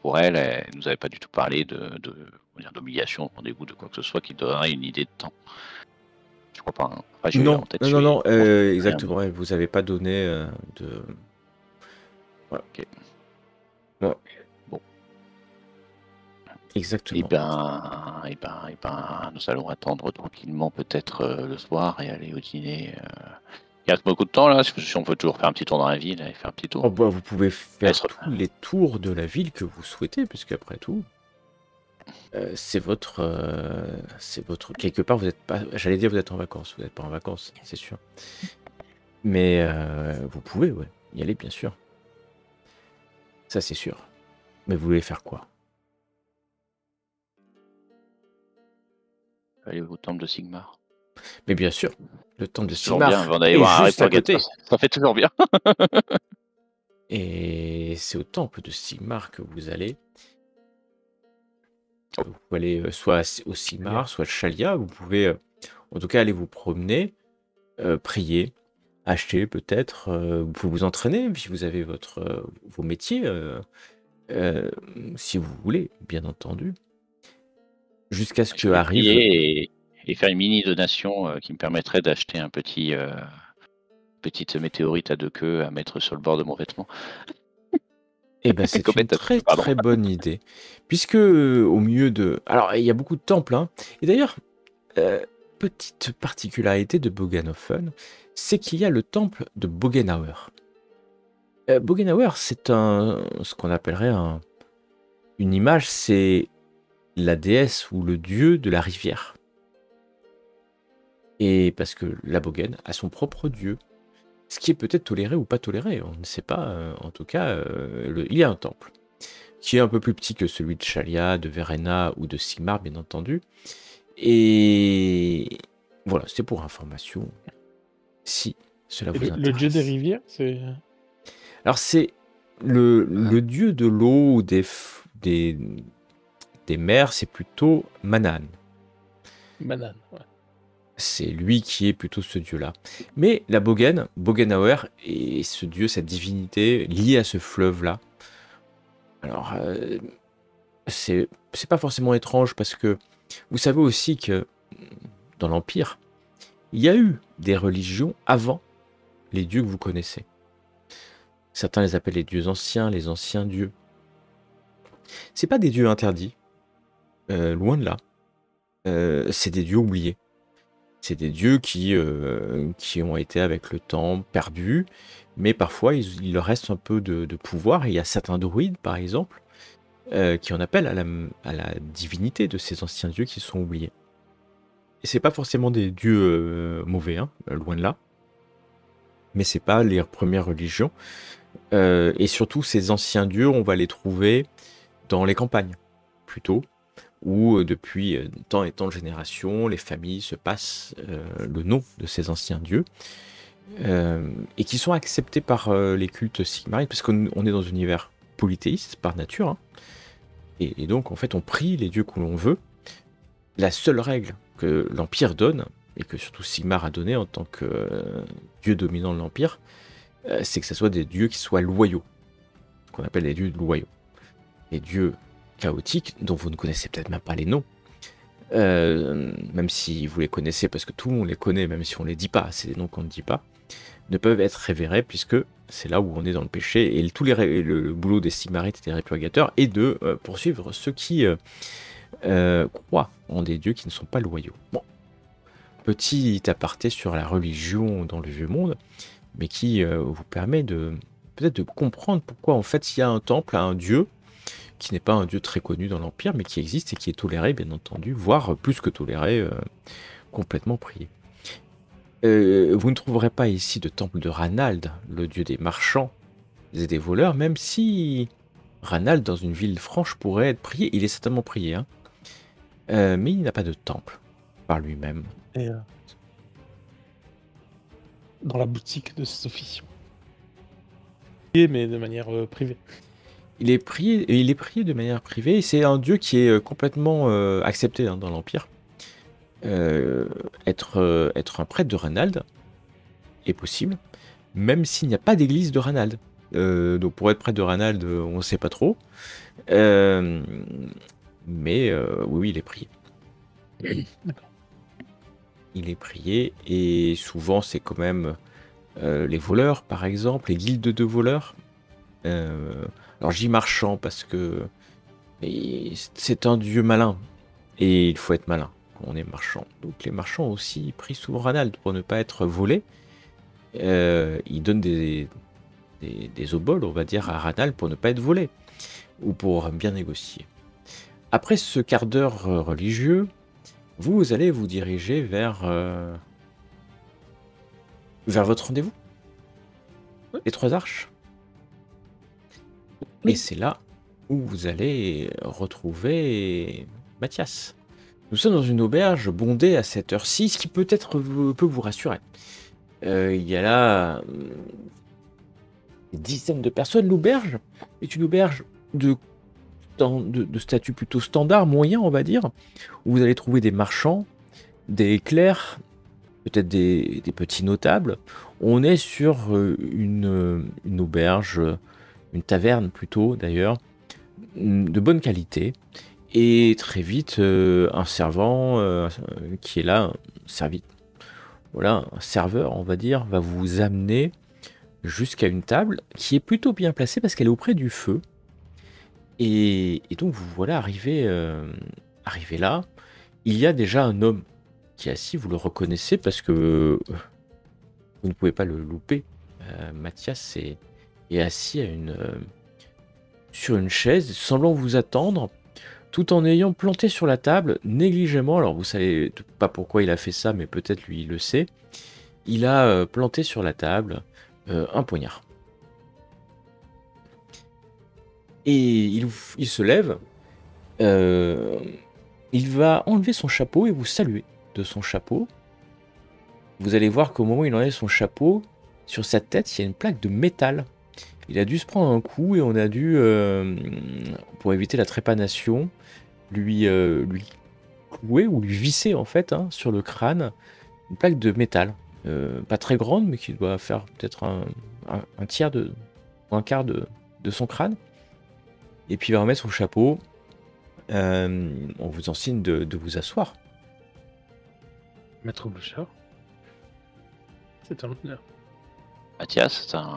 pour elle nous avait pas du tout parlé d'obligation, de rendez-vous, de quoi que ce soit qui donnerait une idée de temps. Je crois pas. Hein. Enfin, j'ai Non, en tête, non, rien, exactement. Elle vous avez pas donné de. Voilà. Ok. Ouais. Bon. Exactement. Et ben, nous allons attendre tranquillement peut-être le soir et aller au dîner. Il reste beaucoup de temps là, si on peut toujours faire un petit tour dans la ville et faire un petit tour. Oh, bah, vous pouvez faire Être- tous les tours de la ville que vous souhaitez, puisqu'après tout, c'est votre. Quelque part, vous n'êtes pas. J'allais dire, vous êtes en vacances. Vous n'êtes pas en vacances, c'est sûr. Mais vous pouvez, ouais, y aller, bien sûr. Ça, c'est sûr. Mais vous voulez faire quoi? Aller au temple de Sigmar. Mais bien sûr, le temple de C'est toujours bien Sigmar avant d'aller est voir Harry juste à Potter. côté. Ça fait toujours bien. Et c'est au temple de Sigmar que vous allez. Vous pouvez aller soit au Sigmar, soit à Shalia. Vous pouvez en tout cas aller vous promener, prier, acheter peut-être. Vous pouvez vous entraîner si vous avez vos métiers, si vous voulez, bien entendu. Jusqu'à ce Je que vais arrive. prier et faire une mini donation qui me permettrait d'acheter un petite météorite à 2 queues à mettre sur le bord de mon vêtement. Eh ben, c'est Comète, une très pardon. très bonne idée. Puisque au milieu de. Alors, il y a beaucoup de temples, hein. Et d'ailleurs, petite particularité de Boganofen, c'est qu'il y a le temple de Bogenauer. Bogenauer, c'est ce qu'on appellerait une image, c'est la déesse ou le dieu de la rivière. Et parce que la Bogen a son propre dieu. Ce qui est peut-être toléré ou pas toléré, on ne sait pas. En tout cas, il y a un temple qui est un peu plus petit que celui de Shalia, de Verena ou de Sigmar, bien entendu. Et voilà, c'était pour information. Si cela vous intéresse. Le dieu des rivières, c'est. Alors, c'est le dieu de l'eau ou des mers, c'est plutôt Manan. Banane, ouais. C'est lui qui est plutôt ce dieu-là. Mais la Bogenauer, est ce dieu, cette divinité liée à ce fleuve-là. Alors, c'est pas forcément étrange parce que vous savez aussi que dans l'Empire, il y a eu des religions avant les dieux que vous connaissez. Certains les appellent les dieux anciens, les anciens dieux. C'est pas des dieux interdits, loin de là. C'est des dieux oubliés. C'est des dieux qui ont été avec le temps perdus, mais parfois il leur reste un peu de pouvoir. Et il y a certains druides, par exemple, qui en appellent à la divinité de ces anciens dieux qui sont oubliés. Et c'est pas forcément des dieux mauvais, hein, loin de là. Mais c'est pas les premières religions. Et surtout, ces anciens dieux, on va les trouver dans les campagnes, plutôt. Où depuis tant et tant de générations, les familles se passent le nom de ces anciens dieux, et qui sont acceptés par les cultes sigmarites, parce qu'on est dans un univers polythéiste par nature, hein, et donc en fait on prie les dieux que l'on veut. La seule règle que l'Empire donne, et que surtout Sigmar a donné en tant que dieu dominant de l'Empire, c'est que ce soit des dieux qui soient loyaux, qu'on appelle les dieux loyaux. Les dieux chaotiques, dont vous ne connaissez peut-être même pas les noms, même si vous les connaissez, parce que tout le monde les connaît, même si on les dit pas, c'est des noms qu'on ne dit pas, ne peuvent être révérés, puisque c'est là où on est dans le péché, et le boulot des Sigmarites et des répurgateurs est de poursuivre ceux qui croient en des dieux qui ne sont pas loyaux. Bon, petit aparté sur la religion dans le Vieux Monde, mais qui vous permet peut-être de comprendre pourquoi en fait il y a un temple à un dieu qui n'est pas un dieu très connu dans l'Empire, mais qui existe et qui est toléré, bien entendu, voire plus que toléré, complètement prié. Vous ne trouverez pas ici de temple de Ranald, le dieu des marchands et des voleurs, même si Ranald, dans une ville franche, pourrait être prié. Il est certainement prié, hein. Mais il n'a pas de temple par lui-même. Et dans la boutique de Sophie. Mais de manière privée. Il est prié de manière privée. C'est un dieu qui est complètement accepté dans l'Empire. Être un prêtre de Ranald est possible, même s'il n'y a pas d'église de Ranald. Donc pour être prêtre de Ranald, on ne sait pas trop. Mais oui, il est prié. D'accord. Il est prié, et souvent c'est quand même les voleurs, par exemple, les guildes de voleurs. Alors j'y marchand parce que c'est un dieu malin, et il faut être malin quand on est marchand. Donc les marchands aussi prient souvent Ranald pour ne pas être volés. Ils donnent des oboles, on va dire, à Ranald pour ne pas être volés, ou pour bien négocier. Après ce quart d'heure religieux, vous allez vous diriger vers votre rendez-vous, Ouais. les Trois Arches. Oui. Et c'est là où vous allez retrouver Mathias. Nous sommes dans une auberge bondée à cette heure-ci, ce qui peut-être peut vous rassurer. Il y a là des dizaines de personnes. L'auberge est une auberge de statut plutôt standard, moyen, on va dire, où vous allez trouver des marchands, des clercs, peut-être des petits notables. On est sur une auberge, une taverne plutôt d'ailleurs, de bonne qualité. Et très vite, un servant qui est là, un serveur, on va dire, va vous amener jusqu'à une table qui est plutôt bien placée parce qu'elle est auprès du feu. Et donc vous voilà arrivé là. Il y a déjà un homme qui est assis, vous le reconnaissez parce que vous ne pouvez pas le louper. Mathias est assis sur une chaise, semblant vous attendre, tout en ayant planté sur la table, négligemment, alors vous savez pas pourquoi il a fait ça, mais peut-être lui il le sait, il a planté sur la table un poignard. Et il se lève, il va enlever son chapeau et vous saluer de son chapeau. Vous allez voir qu'au moment où il enlève son chapeau, sur sa tête, il y a une plaque de métal. Il a dû se prendre un coup et on a dû, pour éviter la trépanation, lui clouer ou lui visser en fait sur le crâne une plaque de métal. Pas très grande, mais qui doit faire peut-être un tiers ou un quart de son crâne. Et puis il va remettre son chapeau. On vous en signe de vous asseoir. Maître Bouchard. C'est un honneur. Mathias, c'est une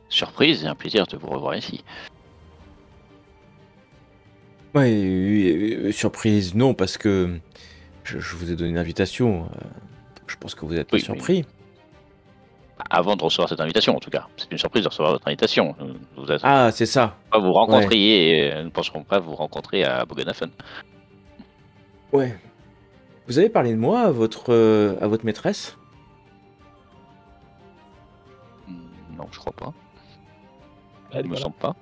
surprise et un plaisir de vous revoir ici. Ouais, surprise, non, parce que je vous ai donné une invitation. Je pense que vous n'êtes pas Oui, surpris. Avant de recevoir cette invitation, en tout cas. C'est une surprise de recevoir votre invitation. Vous êtes Ah, c'est ça. pas vous rencontriez, nous ne penserons pas vous rencontrer à Bogenhafen. Ouais. Vous avez parlé de moi à votre maîtresse? Non, je crois pas. Elle, Il me voilà. semble pas.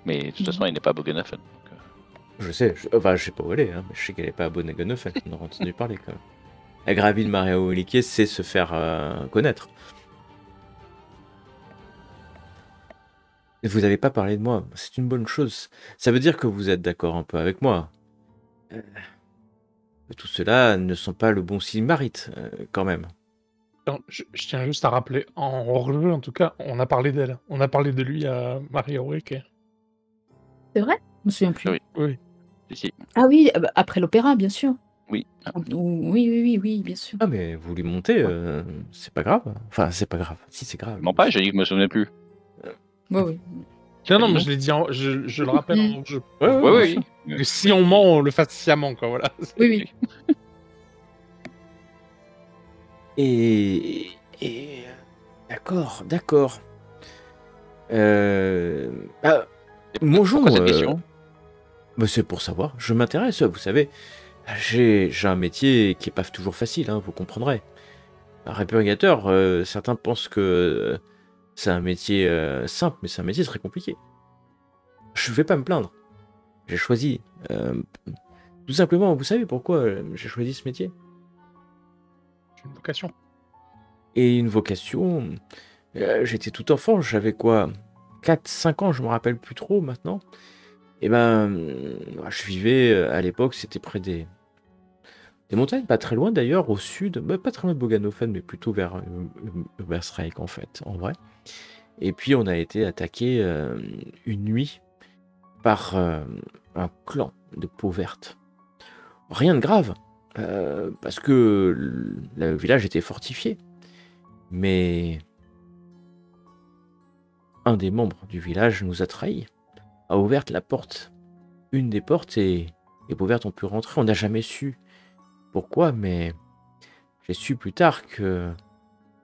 Mais de toute façon, il n'est pas à Bogenhafen. Je sais, je sais pas où elle est, mais je sais qu'elle n'est pas à Bogenhafen. On en a entendu parler quand même. La Gravine Maria Olike sait se faire connaître. Vous n'avez pas parlé de moi, c'est une bonne chose. Ça veut dire que vous êtes d'accord un peu avec moi. Tout cela ne sont pas le bon signe marite, quand même. Non, je tiens juste à rappeler, en hors-jeu en tout cas, on a parlé d'elle. On a parlé de lui à Maria Aureke. C'est vrai? Je me souviens plus. Oui. Oui. Si. Ah oui, après l'opéra, bien sûr. Oui. Oui, bien sûr. Ah mais vous lui montez, c'est pas grave. Enfin, c'est pas grave. Si, c'est grave. Non pas, j'ai dit que je me souvenais plus. Oui. Non, mais je l'ai dit, je le rappelle en hors-jeu. Oui. Que si on ment, on le fasse sciemment, quoi, voilà. Oui. Et d'accord. Bonjour, Pourquoi cette question? bah, c'est pour savoir, je m'intéresse, vous savez, j'ai un métier qui est pas toujours facile, hein, vous comprendrez. Un répurgateur, certains pensent que c'est un métier simple, mais c'est un métier très compliqué. Je vais pas me plaindre. J'ai choisi. Tout simplement, vous savez pourquoi j'ai choisi ce métier? C'est une vocation. Et une vocation. J'étais tout enfant, j'avais quoi? 4-5 ans, je me rappelle plus trop maintenant. Et ben, je vivais à l'époque, c'était près des montagnes, pas très loin d'ailleurs, au sud, bah, pas très loin de Boganofen, mais plutôt vers Ubersreik en fait, en vrai. Et puis on a été attaqué une nuit par un clan de peau verte. Rien de grave, parce que le village était fortifié. Mais un des membres du village nous a trahis, a ouvert la porte, une des portes, et les peaux vertes ont pu rentrer. On n'a jamais su pourquoi, mais j'ai su plus tard que,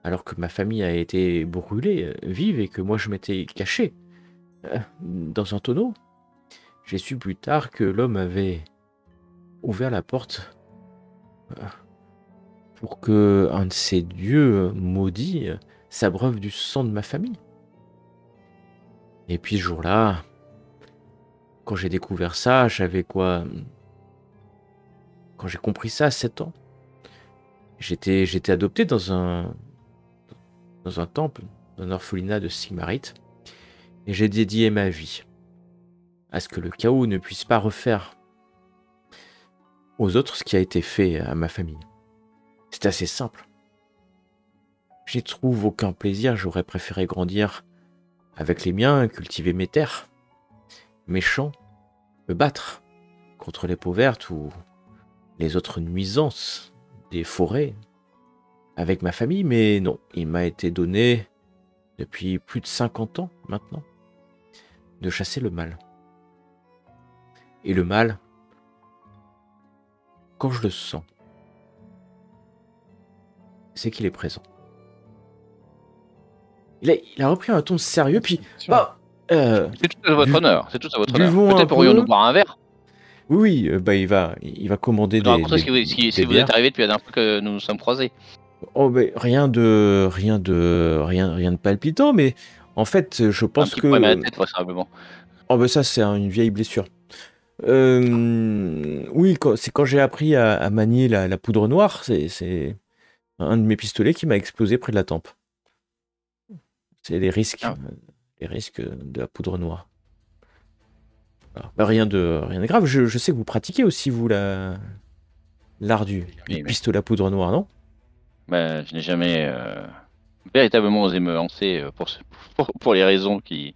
alors que ma famille a été brûlée vive et que moi je m'étais caché dans un tonneau, j'ai su plus tard que l'homme avait ouvert la porte pour que un de ces dieux maudits s'abreuve du sang de ma famille. Et puis ce jour-là, quand j'ai découvert ça, j'avais quoi? Quand j'ai compris ça à 7 ans, j'étais adopté dans un temple, dans un orphelinat de Sigmarit, et j'ai dédié ma vie à ce que le chaos ne puisse pas refaire aux autres ce qui a été fait à ma famille. C'est assez simple. J'y trouve aucun plaisir, j'aurais préféré grandir avec les miens, cultiver mes terres, mes champs, me battre contre les peaux vertes ou les autres nuisances des forêts avec ma famille, mais non, il m'a été donné depuis plus de 50 ans maintenant de chasser le mal. Et le mal, quand je le sens, c'est qu'il est présent. Il a repris un ton sérieux, puis bah, C'est tout à votre honneur. C'est tout à votre honneur. buvons un Peut-être pourrions-nous peu. boire un verre. Oui, bah il va commander Nous raconter si des vous êtes bières. arrivé depuis la dernière fois que nous nous sommes croisés. Oh, mais rien de palpitant, mais en fait, je Un pense petit problème à que la tête, vraisemblablement. oh bah ça c'est une vieille blessure. Oui, c'est quand j'ai appris à manier la poudre noire, c'est un de mes pistolets qui m'a explosé près de la tempe. C'est les risques, Ah. les risques de la poudre noire. Voilà. Bah, rien de grave. Je sais que vous pratiquez aussi vous l'art du Oui. pistolet à poudre noire, non? Bah, je n'ai jamais véritablement osé me lancer pour les raisons qui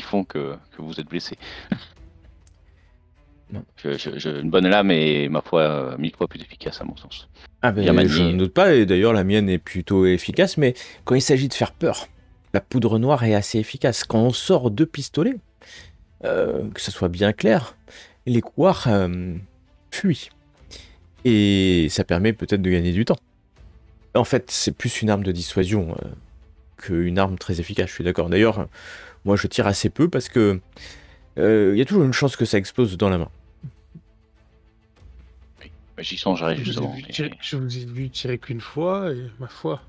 font que vous êtes blessé. Non. Une bonne lame est, ma foi, 1000 fois plus efficace à mon sens. Ah Bien ben, manié. je ne doute pas, et d'ailleurs la mienne est plutôt efficace, mais quand il s'agit de faire peur, la poudre noire est assez efficace. Quand on sort 2 pistolets, que ça soit bien clair, les couards fuient. Et ça permet peut-être de gagner du temps. En fait, c'est plus une arme de dissuasion qu'une arme très efficace, je suis d'accord. D'ailleurs, moi je tire assez peu parce que y a toujours une chance que ça explose dans la main. J'y songerai justement. Je vous ai vu tirer qu'une fois, et ma foi.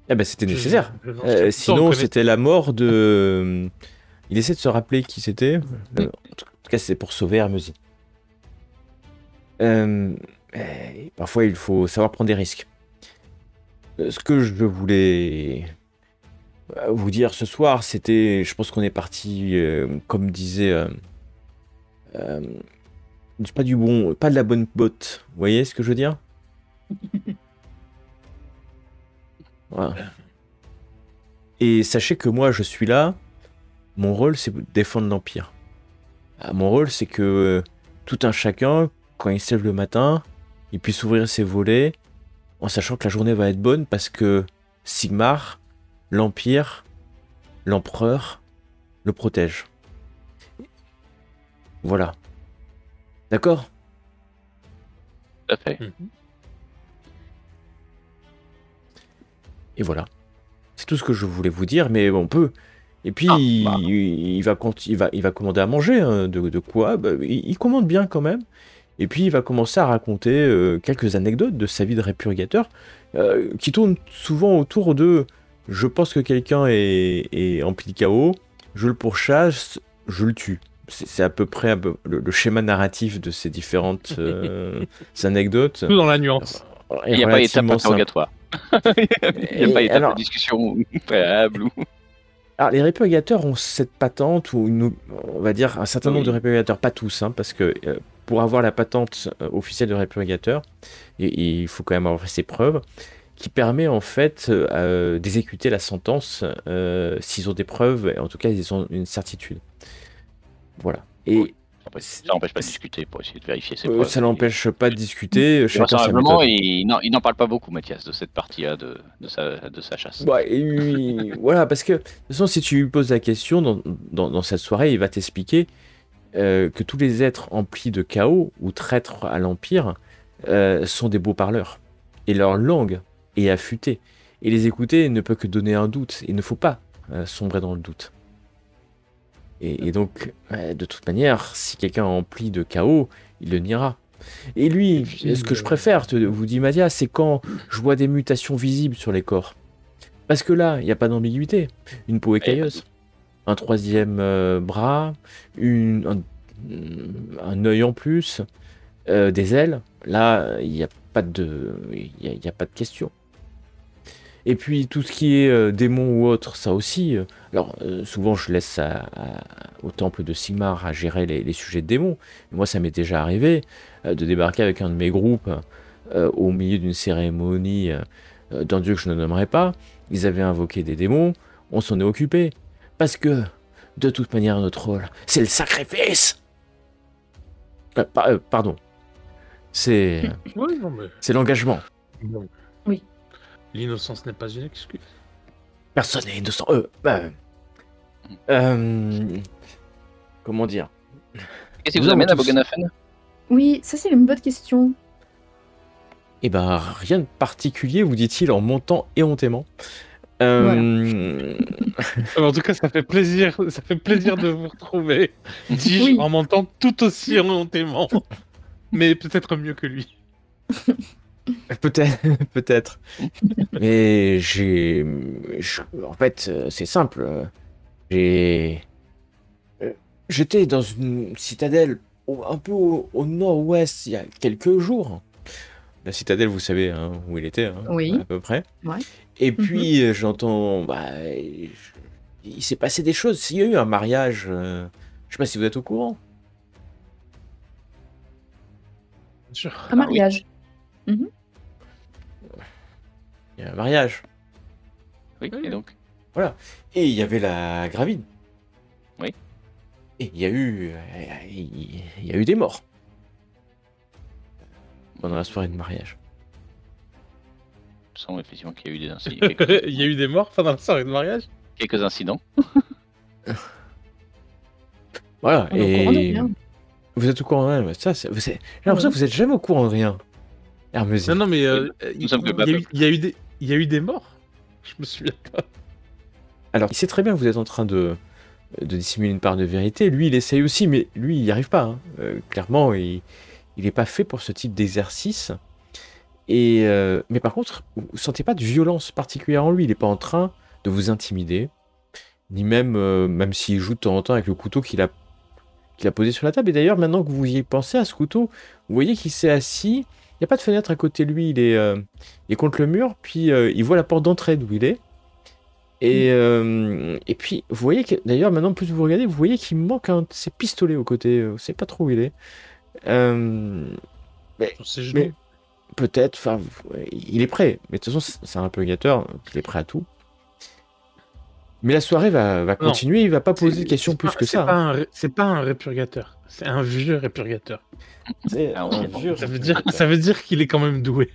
Eh ben c'était nécessaire. Je Sinon, c'était la mort de... Il essaie de se rappeler qui c'était. En tout cas, c'est pour sauver Hermesie. Parfois, il faut savoir prendre des risques. Ce que je voulais vous dire ce soir, c'était... Je pense qu'on est parti, comme disait... pas de la bonne botte. Vous voyez ce que je veux dire? Voilà. Et sachez que moi, je suis là. Mon rôle, c'est de défendre l'Empire. Mon rôle, c'est que tout un chacun, quand il se lève le matin, il puisse ouvrir ses volets en sachant que la journée va être bonne parce que Sigmar, l'Empire, l'Empereur, le protège. Voilà. D'accord? Tout à fait. Et voilà. C'est tout ce que je voulais vous dire, mais on peut Et puis, Ah, bah. il va commander à manger, hein, de quoi? Bah, il commande bien quand même. Et puis, il va commencer à raconter quelques anecdotes de sa vie de répurgateur, qui tournent souvent autour de je pense que quelqu'un est empli de chaos, je le pourchasse, je le tue. C'est à peu près le schéma narratif de ces différentes anecdotes. Tout dans la nuance. Il n'y a pas d'étape Relativement simple. interrogatoire. Il n'y a pas d'étape de alors, discussion préalable. alors, les répurgateurs ont cette patente, ou on va dire un certain nombre de Oui. répurgateurs, pas tous, hein, parce que pour avoir la patente officielle de répurgateur, il faut quand même avoir ses preuves, qui permet en fait d'exécuter la sentence s'ils ont des preuves, et en tout cas ils ont une certitude. Voilà. Et Oui. Ça n'empêche pas de discuter pour essayer de vérifier ses preuves. ça n'empêche pas de discuter, chacun sa Vraisemblablement, méthode. il n'en parle pas beaucoup, Mathias, de cette partie-là de sa chasse. Ouais, voilà, parce que de toute façon, si tu lui poses la question dans cette soirée, il va t'expliquer que tous les êtres emplis de chaos ou traîtres à l'Empire sont des beaux parleurs. Et leur langue est affûtée. Et les écouter ne peut que donner un doute. Il ne faut pas sombrer dans le doute. Et donc, de toute manière, si quelqu'un est empli de chaos, il le niera. Et lui, puis, ce que je préfère, vous dit Mathias, c'est quand je vois des mutations visibles sur les corps. Parce que là, il n'y a pas d'ambiguïté. Une peau écailleuse, un troisième bras, un œil en plus, des ailes. Là, il n'y a pas de, il y a pas de question. Et puis tout ce qui est démon ou autre, ça aussi. Alors souvent, je laisse au temple de Sigmar à gérer les sujets de démons. Moi, ça m'est déjà arrivé de débarquer avec un de mes groupes au milieu d'une cérémonie d'un dieu que je ne nommerai pas. Ils avaient invoqué des démons, on s'en est occupé. Parce que, de toute manière, notre rôle, c'est le sacrifice. Pardon. C'est Oui, non, mais. c'est l'engagement. Bon. Oui. L'innocence n'est pas une excuse. Personne n'est innocent. Comment dire? Qu'est-ce qui Nous vous amène à avons tous- Boganafen? Oui, ça c'est une bonne question. Eh ben, rien de particulier, vous dit-il en montant éhontément. En tout cas, ça fait plaisir de vous retrouver, dis-je, Oui. en montant tout aussi hontément, mais peut-être mieux que lui. Peut-être, peut-être. Mais en fait, c'est simple. J'étais dans une citadelle un peu au nord-ouest il y a quelques jours. La citadelle, vous savez hein, où il était, hein, Oui. à peu près. Ouais. Et puis, j'entends... il s'est passé des choses. Il y a eu un mariage. Je sais pas si vous êtes au courant. Bien sûr. Un mariage. Il y a un mariage. Oui, et donc? Et il y avait la gravine. Oui. Et il y a eu des morts. Pendant la soirée de mariage. Il me semble effectivement qu'il y a eu des incidents. Il y a eu des morts pendant la soirée de mariage. Quelques incidents. Voilà. On est au courant de rien. Vous êtes au courant de rien. J'ai l'impression que vous êtes jamais au courant de rien. Hermesine. Non, mais Nous sommes que le peuple. il y a eu des morts. Je me souviens pas. Alors, il sait très bien que vous êtes en train de dissimuler une part de vérité. Lui, il essaye aussi, mais lui, il n'y arrive pas. Hein. Clairement, il n'est pas fait pour ce type d'exercice. Mais par contre, vous ne sentez pas de violence particulière en lui. Il n'est pas en train de vous intimider, ni même s'il joue de temps en temps avec le couteau qu'il a posé sur la table. Et d'ailleurs, maintenant que vous y pensez à ce couteau, vous voyez qu'il s'est assis. Il n'y a pas de fenêtre à côté de lui. Il est contre le mur, puis il voit la porte d'entrée d'où il est. Et puis, vous voyez que, d'ailleurs, maintenant, plus vous regardez, vous voyez qu'il manque un de ses pistolets au côté. Vous ne savez pas trop où il est. Sur ses genoux. Mais peut-être, enfin, il est prêt. Mais de toute façon, c'est un purgateur, il est prêt à tout. Mais la soirée va continuer, il va pas poser de questions plus que ça. C'est pas un répurgateur. C'est un vieux répurgateur. C'est Ah, un ok. vieux Ça répurgateur. veut dire qu'il est quand même doué.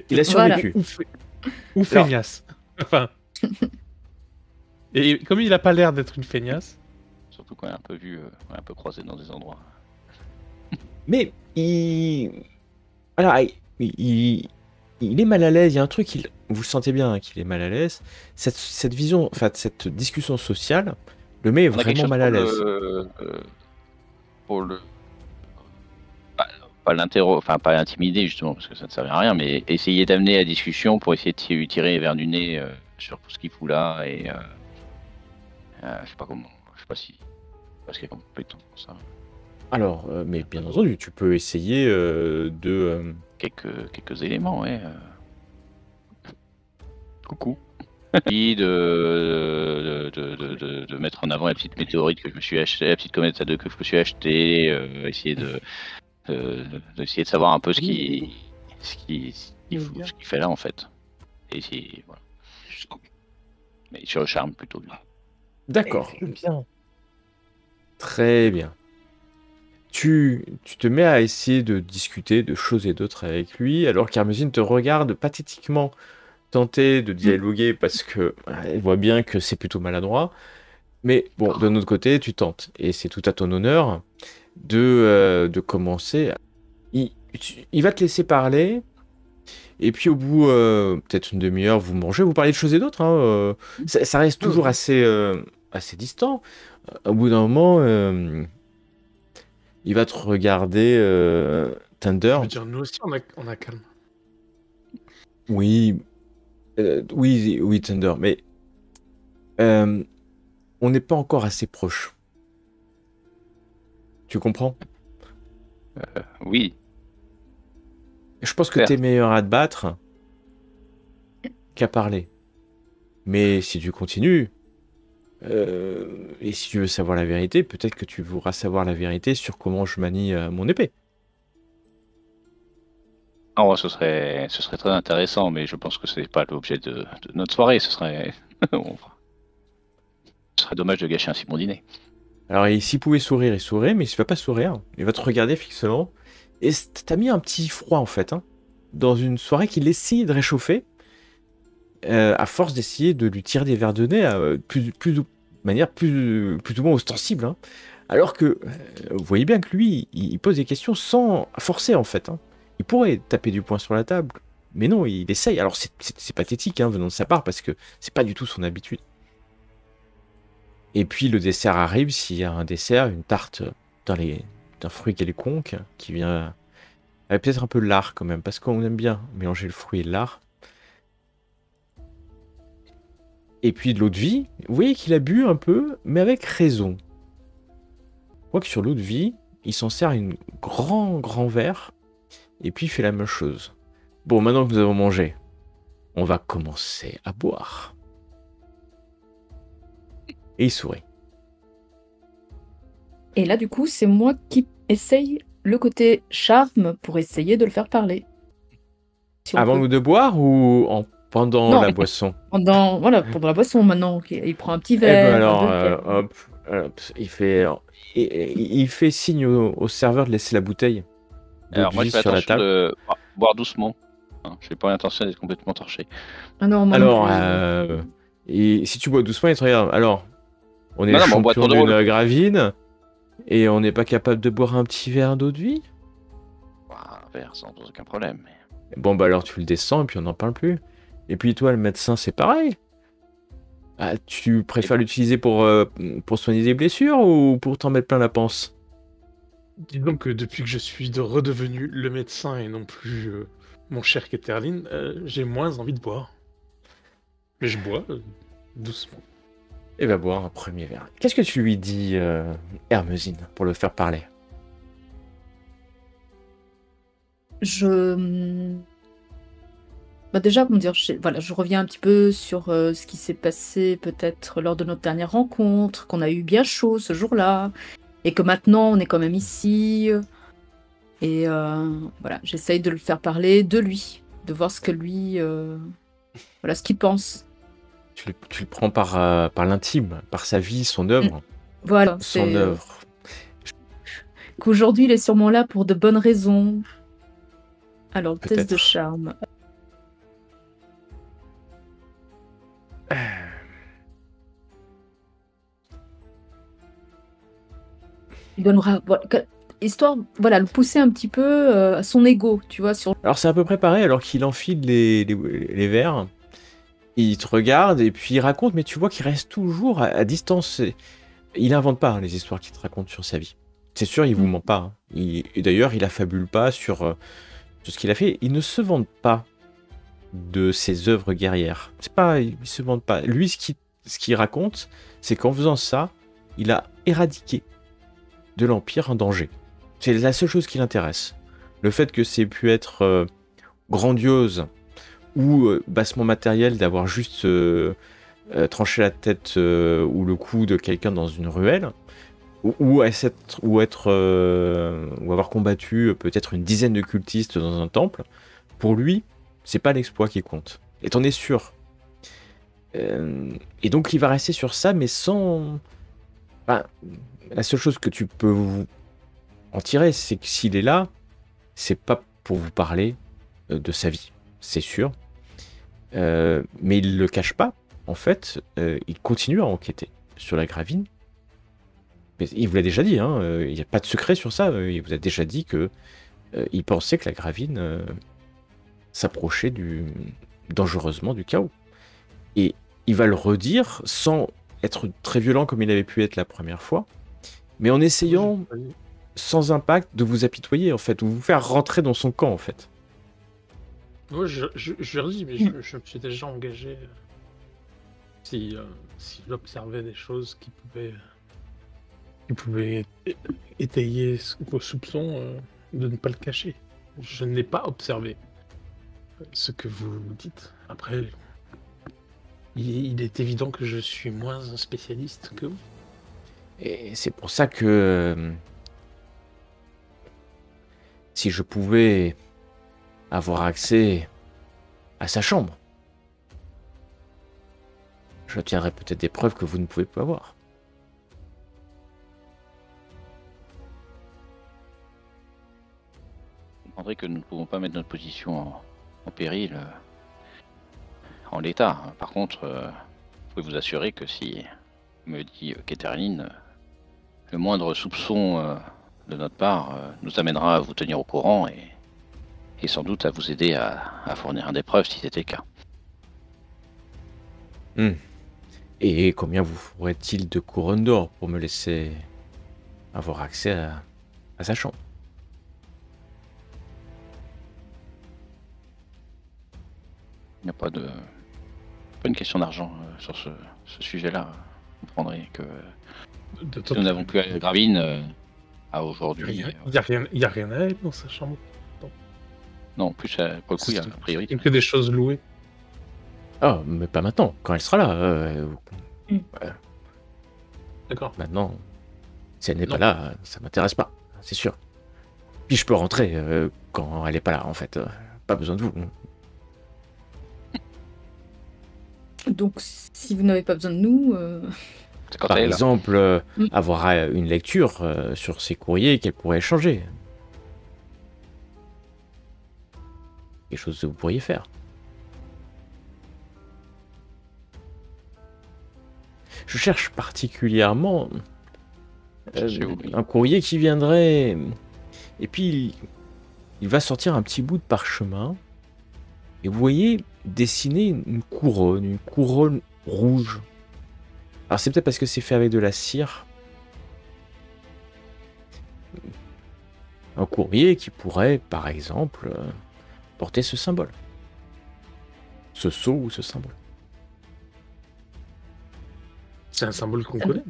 Il a survécu. Ou feignasse. Enfin. Et comme il a pas l'air d'être une feignasse. Surtout qu'on est un peu vu, on est un peu croisé dans des endroits. Mais il il est mal à l'aise. Il y a un truc, vous le sentez bien hein, qu'il est mal à l'aise. Cette vision, enfin cette discussion sociale, le met On a quelque vraiment chose mal à l'aise. pour le pas l'interro, enfin pas l'intimider justement parce que ça ne servait à rien, mais essayer d'amener la discussion pour essayer de lui tirer vers du nez sur tout ce qu'il fout là et je sais pas comment, je sais pas si parce qu'il y a comme compétent pour ça. Alors, mais bien entendu, tu peux essayer de. Quelques éléments, ouais. Coucou. Puis de mettre en avant la petite météorite que je me suis acheté, la petite comète que je me suis acheté, essayer d'essayer de savoir un peu ce qu'il fait là en fait. Et essayer, voilà. Mais sur le charme plutôt. D'accord. Bien. Très bien. Tu te mets à essayer de discuter de choses et d'autres avec lui, alors qu'Hermesine te regarde pathétiquement tenter de dialoguer parce que elle voit bien que c'est plutôt maladroit. Mais bon, de notre côté, tu tentes. Et c'est tout à ton honneur de commencer. Il va te laisser parler. Et puis au bout, peut-être une demi-heure, vous mangez, vous parlez de choses et d'autres. Hein, ça reste toujours assez distant. Au bout d'un moment, il va te regarder, Thunder. Je veux dire, nous aussi, on a calme. Oui, oui, Thunder, mais on n'est pas encore assez proche. Tu comprends? Oui. Je pense que t'es meilleur à te battre qu'à parler. Mais si tu continues, et si tu veux savoir la vérité, peut-être que tu voudras savoir la vérité sur comment je manie mon épée. Oh, ce serait très intéressant, mais je pense que c'est pas l'objet de notre soirée. Ce serait dommage de gâcher ainsi mon dîner. Alors, s'il pouvait sourire, il sourirait, mais il ne va pas sourire. Il va te regarder fixement. Et t'as mis un petit froid, en fait, hein, dans une soirée qu'il essaye de réchauffer, à force d'essayer de lui tirer des verres de nez de manière plus ou moins ostensible. Hein. Alors que, vous voyez bien que lui, il pose des questions sans forcer, en fait. Hein. Il pourrait taper du poing sur la table, mais non, il essaye. Alors, c'est pathétique, hein, venant de sa part, parce que c'est pas du tout son habitude. Et puis le dessert arrive, s'il y a un dessert, une tarte d'un fruit quelconque, qui vient avec peut-être un peu de lard quand même, parce qu'on aime bien mélanger le fruit et le lard. Et puis de l'eau de vie, vous voyez qu'il a bu un peu, mais avec raison. On voit que sur l'eau de vie, il s'en sert un grand verre, et puis il fait la même chose. Bon, maintenant que nous avons mangé, on va commencer à boire. Et il sourit. Et là, du coup, c'est moi qui essaye le côté charme pour essayer de le faire parler. Si on Avant peut. de boire ou pendant Non, la boisson? pendant la boisson, maintenant. Il prend un petit Eh ben verre. alors, deux verres. hop, il fait signe au serveur de laisser la bouteille d'eau Alors de moi, vie je fais sur la attention table. de boire doucement. Hein, je n'ai pas l'intention d'être complètement torché. Ah non, moi Alors, non plus. et si tu bois doucement, il te regarde. Alors, on est Non, les mais on boit champions tour de d'une rôle. gravine et on n'est pas capable de boire un petit verre d'eau de vie? Un verre sans aucun problème. Bon, bah alors tu le descends et puis on n'en parle plus. Et puis toi, le médecin, c'est pareil. Ah, tu préfères l'utiliser pour soigner des blessures ou pour t'en mettre plein la panse? Disons que depuis que je suis redevenu le médecin et non plus mon cher Keterlin, j'ai moins envie de boire. Mais je bois doucement. Et va boire un premier verre. Qu'est-ce que tu lui dis, Hermesine, pour le faire parler? Déjà, comment dire, je reviens un petit peu sur ce qui s'est passé peut-être lors de notre dernière rencontre, qu'on a eu bien chaud ce jour-là, et que maintenant on est quand même ici. Et voilà, j'essaye de le faire parler de lui, de voir ce que lui, voilà, ce qu'il pense. Tu le prends par l'intime, par sa vie, son œuvre. Voilà, Son c'est œuvre. qu'aujourd'hui il est sûrement là pour de bonnes raisons. Alors, test de Peut-être. charme. Il donnera. Voilà, histoire, voilà, le pousser un petit peu à son ego, tu vois, sur... Alors c'est à peu près pareil, alors qu'il enfile les verres, il te regarde et puis il raconte, mais tu vois qu'il reste toujours à distance. Il invente pas les histoires qu'il te raconte sur sa vie. C'est sûr, il vous ment pas. Hein. Et d'ailleurs, il affabule pas sur ce qu'il a fait. Il ne se vante pas de ses œuvres guerrières. C'est pas, il se vante pas. Lui, ce qu'il raconte, c'est qu'en faisant ça, il a éradiqué de l'Empire un danger. C'est la seule chose qui l'intéresse. Le fait que c'est pu être grandiose ou bassement matériel d'avoir juste tranché la tête ou le cou de quelqu'un dans une ruelle, ou avoir combattu peut-être une dizaine de cultistes dans un temple, pour lui, c'est pas l'exploit qui compte. Et t'en es sûr. Et donc il va rester sur ça, mais sans... Enfin, la seule chose que tu peux en tirer, c'est que s'il est là, c'est pas pour vous parler de sa vie, c'est sûr. Mais il le cache pas. En fait, il continue à enquêter sur la Gravine. Mais il vous l'a déjà dit, hein, il n'y a pas de secret sur ça. Il vous a déjà dit que il pensait que la Gravine s'approchait dangereusement du chaos. Et il va le redire sans être très violent comme il avait pu être la première fois, mais en essayant, sans impact, de vous apitoyer, en fait, ou vous faire rentrer dans son camp, en fait. Moi, je lui redis, mais je me suis déjà engagé. Si j'observais des choses qui pouvaient étayer vos soupçons, de ne pas le cacher. Je n'ai pas observé ce que vous dites. Après, il est évident que je suis moins un spécialiste que vous. Et c'est pour ça que si je pouvais avoir accès à sa chambre, j'obtiendrais peut-être des preuves que vous ne pouvez pas avoir. Vous comprendrez que nous ne pouvons pas mettre notre position en péril en l'état. Par contre, je peux vous assurer que si, me dit Keterline, le moindre soupçon de notre part nous amènera à vous tenir au courant et sans doute à vous aider à fournir des preuves si c'était le cas. Et combien vous faudrait-il de couronnes d'or pour me laisser avoir accès à sa chambre? Il n'y a pas une question d'argent sur ce sujet-là. Vous comprendrez que nous n'avons plus à Gravine à aujourd'hui. Il n'y a rien à elle dans sa chambre. Non, plus pour le coup, il y a a priori. Il n'y a que des choses louées. Ah, mais pas maintenant, quand elle sera là. D'accord. Maintenant, si elle n'est pas là, ça m'intéresse pas, c'est sûr. Puis je peux rentrer quand elle n'est pas là, en fait. Pas besoin de vous. Donc, si vous n'avez pas besoin de nous... Par exemple, avoir une lecture sur ces courriers qu'elle pourrait échanger. Quelque chose que vous pourriez faire. Je cherche particulièrement un courrier qui viendrait... Et puis, il va sortir un petit bout de parchemin. Et vous voyez dessiner une couronne rouge. Alors c'est peut-être parce que c'est fait avec de la cire. Un courrier qui pourrait, par exemple, porter ce symbole. Ce sceau ou ce symbole. C'est un symbole qu'on connaît.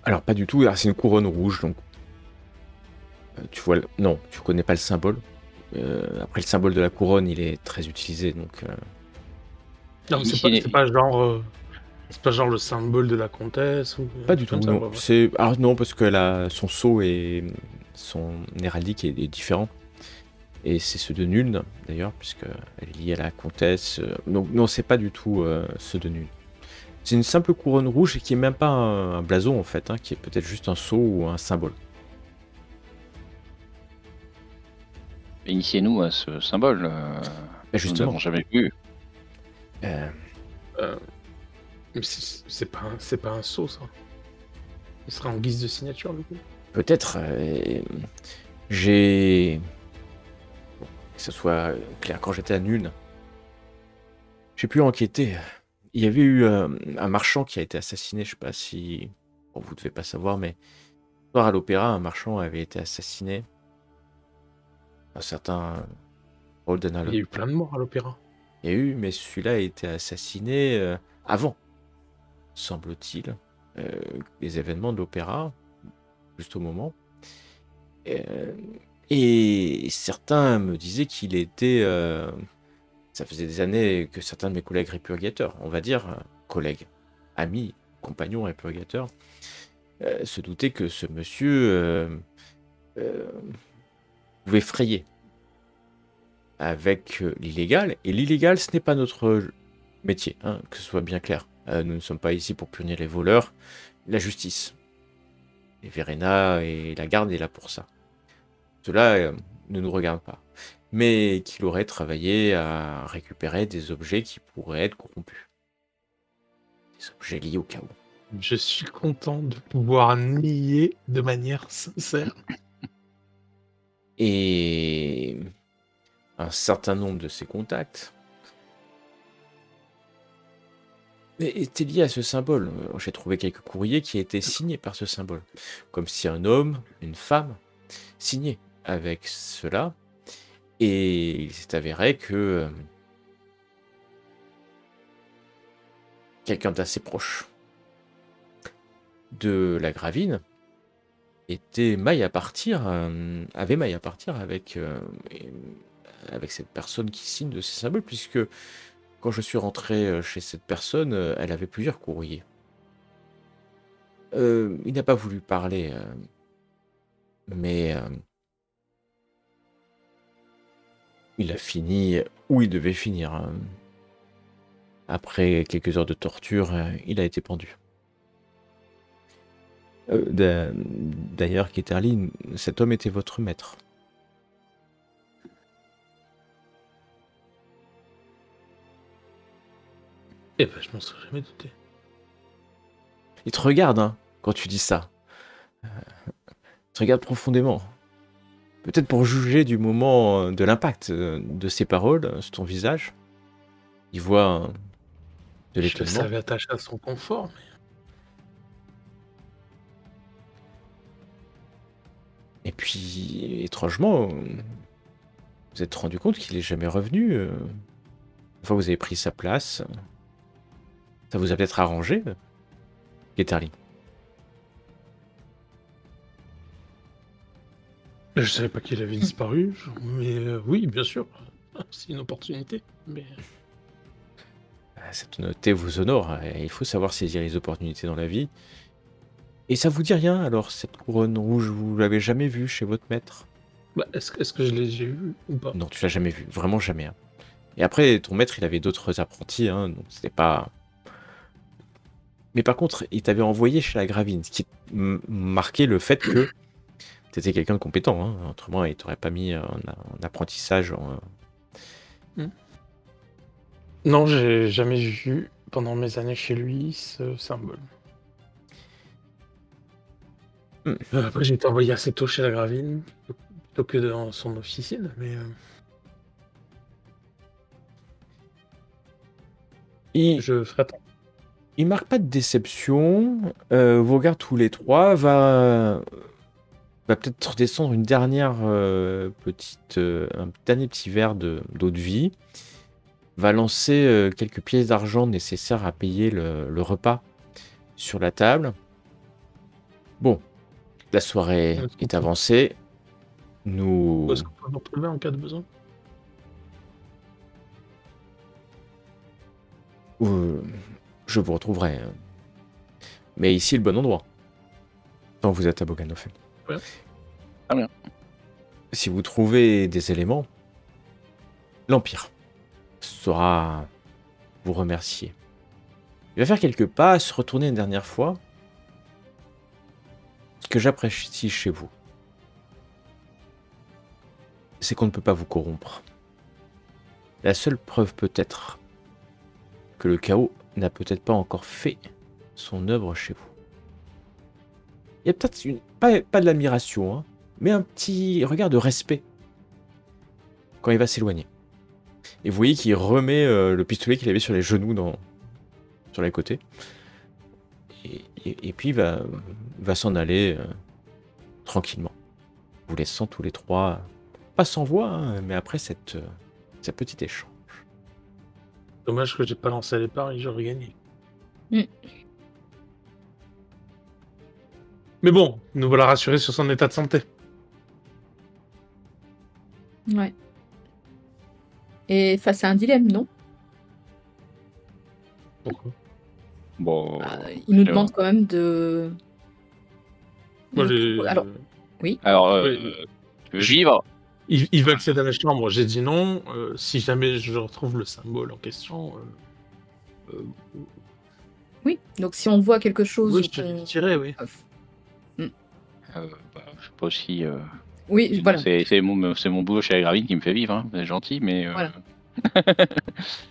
Alors pas du tout, c'est une couronne rouge, donc... tu vois, non, tu connais pas le symbole. Après le symbole de la couronne, il est très utilisé, donc... Non, c'est pas genre... C'est pas genre le symbole de la comtesse ou... Pas du tout, non. Alors non, parce que son sceau et son héraldique est différent. Et c'est ceux de Nuln, d'ailleurs, puisqu'elle est liée à la comtesse. Donc non, c'est pas du tout ceux de Nuln. C'est une simple couronne rouge qui est même pas un blason, en fait, qui est peut-être juste un sceau ou un symbole. Initiez-nous à ce symbole. Justement. Nous n'avons jamais vu. Mais c'est pas un sceau, ça. Il sera en guise de signature, du coup. Peut-être. J'ai... Que ce soit clair, quand j'étais à Nune, j'ai pu enquêter. Il y avait eu un marchand qui a été assassiné, je sais pas si... Bon, vous devez pas savoir, mais... Soir à l'opéra, un marchand avait été assassiné. Un certain Holden Il y a eu plein de morts à l'opéra. Il y a eu, mais celui-là a été assassiné avant, semble-t-il, les événements de l'opéra, juste au moment. Euh, et certains me disaient qu'il était... ça faisait des années que certains de mes collègues répurgateurs, on va dire collègues, amis, compagnons répurgateurs, se doutaient que ce monsieur pouvait frayer avec l'illégal. Et l'illégal, ce n'est pas notre métier, hein, que ce soit bien clair. Nous ne sommes pas ici pour punir les voleurs. La justice. Et Verena et la garde est là pour ça. Cela ne nous regarde pas. Mais qu'il aurait travaillé à récupérer des objets qui pourraient être corrompus. Des objets liés au chaos. Je suis content de pouvoir nier de manière sincère. Et un certain nombre de ses contacts étaient liés à ce symbole. J'ai trouvé quelques courriers qui étaient signés par ce symbole. Comme si un homme, une femme, signaient avec cela. Et il s'est avéré que quelqu'un d'assez proche de la Gravine avait maille à partir avec cette personne qui signe de ces symboles, puisque quand je suis rentré chez cette personne, elle avait plusieurs courriers. Il n'a pas voulu parler, mais il a fini où il devait finir. Après quelques heures de torture, il a été pendu. D'ailleurs, Keterlin, cet homme était votre maître. Eh ben, je m'en serais jamais douté. Il te regarde, hein, quand tu dis ça. Il te regarde profondément. Peut-être pour juger du moment de l'impact de ses paroles sur ton visage. Il voit de Je le l'étonnement. savais attaché à son confort, mais... Et puis, étrangement, vous êtes rendu compte qu'il est jamais revenu. Enfin, vous avez pris sa place. Ça vous a peut-être arrangé, Keterlin. Je savais pas qu'il avait disparu, mais oui, bien sûr. C'est une opportunité, mais... Cette honnêteté vous honore. Il faut savoir saisir les opportunités dans la vie. Et ça vous dit rien, alors, cette couronne rouge, vous l'avez jamais vue chez votre maître? Bah, est-ce que je l'ai déjà eu ou pas? Non, tu l'as jamais vu, vraiment jamais. Hein. Et après, ton maître, il avait d'autres apprentis, hein, donc c'était pas... Mais par contre, il t'avait envoyé chez la Gravine, ce qui marquait le fait que t'étais quelqu'un de compétent. Hein. Autrement, il t'aurait pas mis en apprentissage. Non, j'ai jamais vu, pendant mes années chez lui, ce symbole. Après, j'ai été envoyé assez tôt chez la Gravine, plutôt que dans son officine, mais... Je ferai attendre. Il marque pas de déception. Vos regards tous les trois va peut-être descendre une dernière un dernier petit verre d'eau de vie. Va lancer quelques pièces d'argent nécessaires à payer le repas sur la table. Bon, la soirée est avancée. Nous... Est-ce qu'on peut vous retrouver en cas de besoin? Je vous retrouverai. Mais ici, le bon endroit. Quand vous êtes à Boganofen. Ouais. Ah bien. Si vous trouvez des éléments, l'Empire saura vous remercier. Il va faire quelques pas, se retourner une dernière fois. Ce que j'apprécie chez vous, c'est qu'on ne peut pas vous corrompre. La seule preuve peut-être que le chaos n'a peut-être pas encore fait son œuvre chez vous. il y a peut-être pas de l'admiration, hein, mais un petit regard de respect quand il va s'éloigner. Et vous voyez qu'il remet le pistolet qu'il avait sur les genoux sur les côtés. Et puis il va s'en aller tranquillement, vous laissant tous les trois, pas sans voix, hein, mais après cette petite échange. Dommage que j'ai pas lancé les paris, j'aurais gagné. Mm. Mais bon, nous voilà rassurés sur son état de santé. Ouais. Et face à un dilemme, non? Pourquoi? Bon, Il nous c'est demande quand même de... Moi, j'ai... Alors, Alors, Oui. tu veux vivre? Il veut accéder à la chambre, j'ai dit non. Si jamais je retrouve le symbole en question... oui. Donc si on voit quelque chose... oui, je te dirai, oui. Je sais pas aussi. Oui, voilà. C'est mon boulot chez Gravine qui me fait vivre, hein. C'est gentil, mais. Voilà.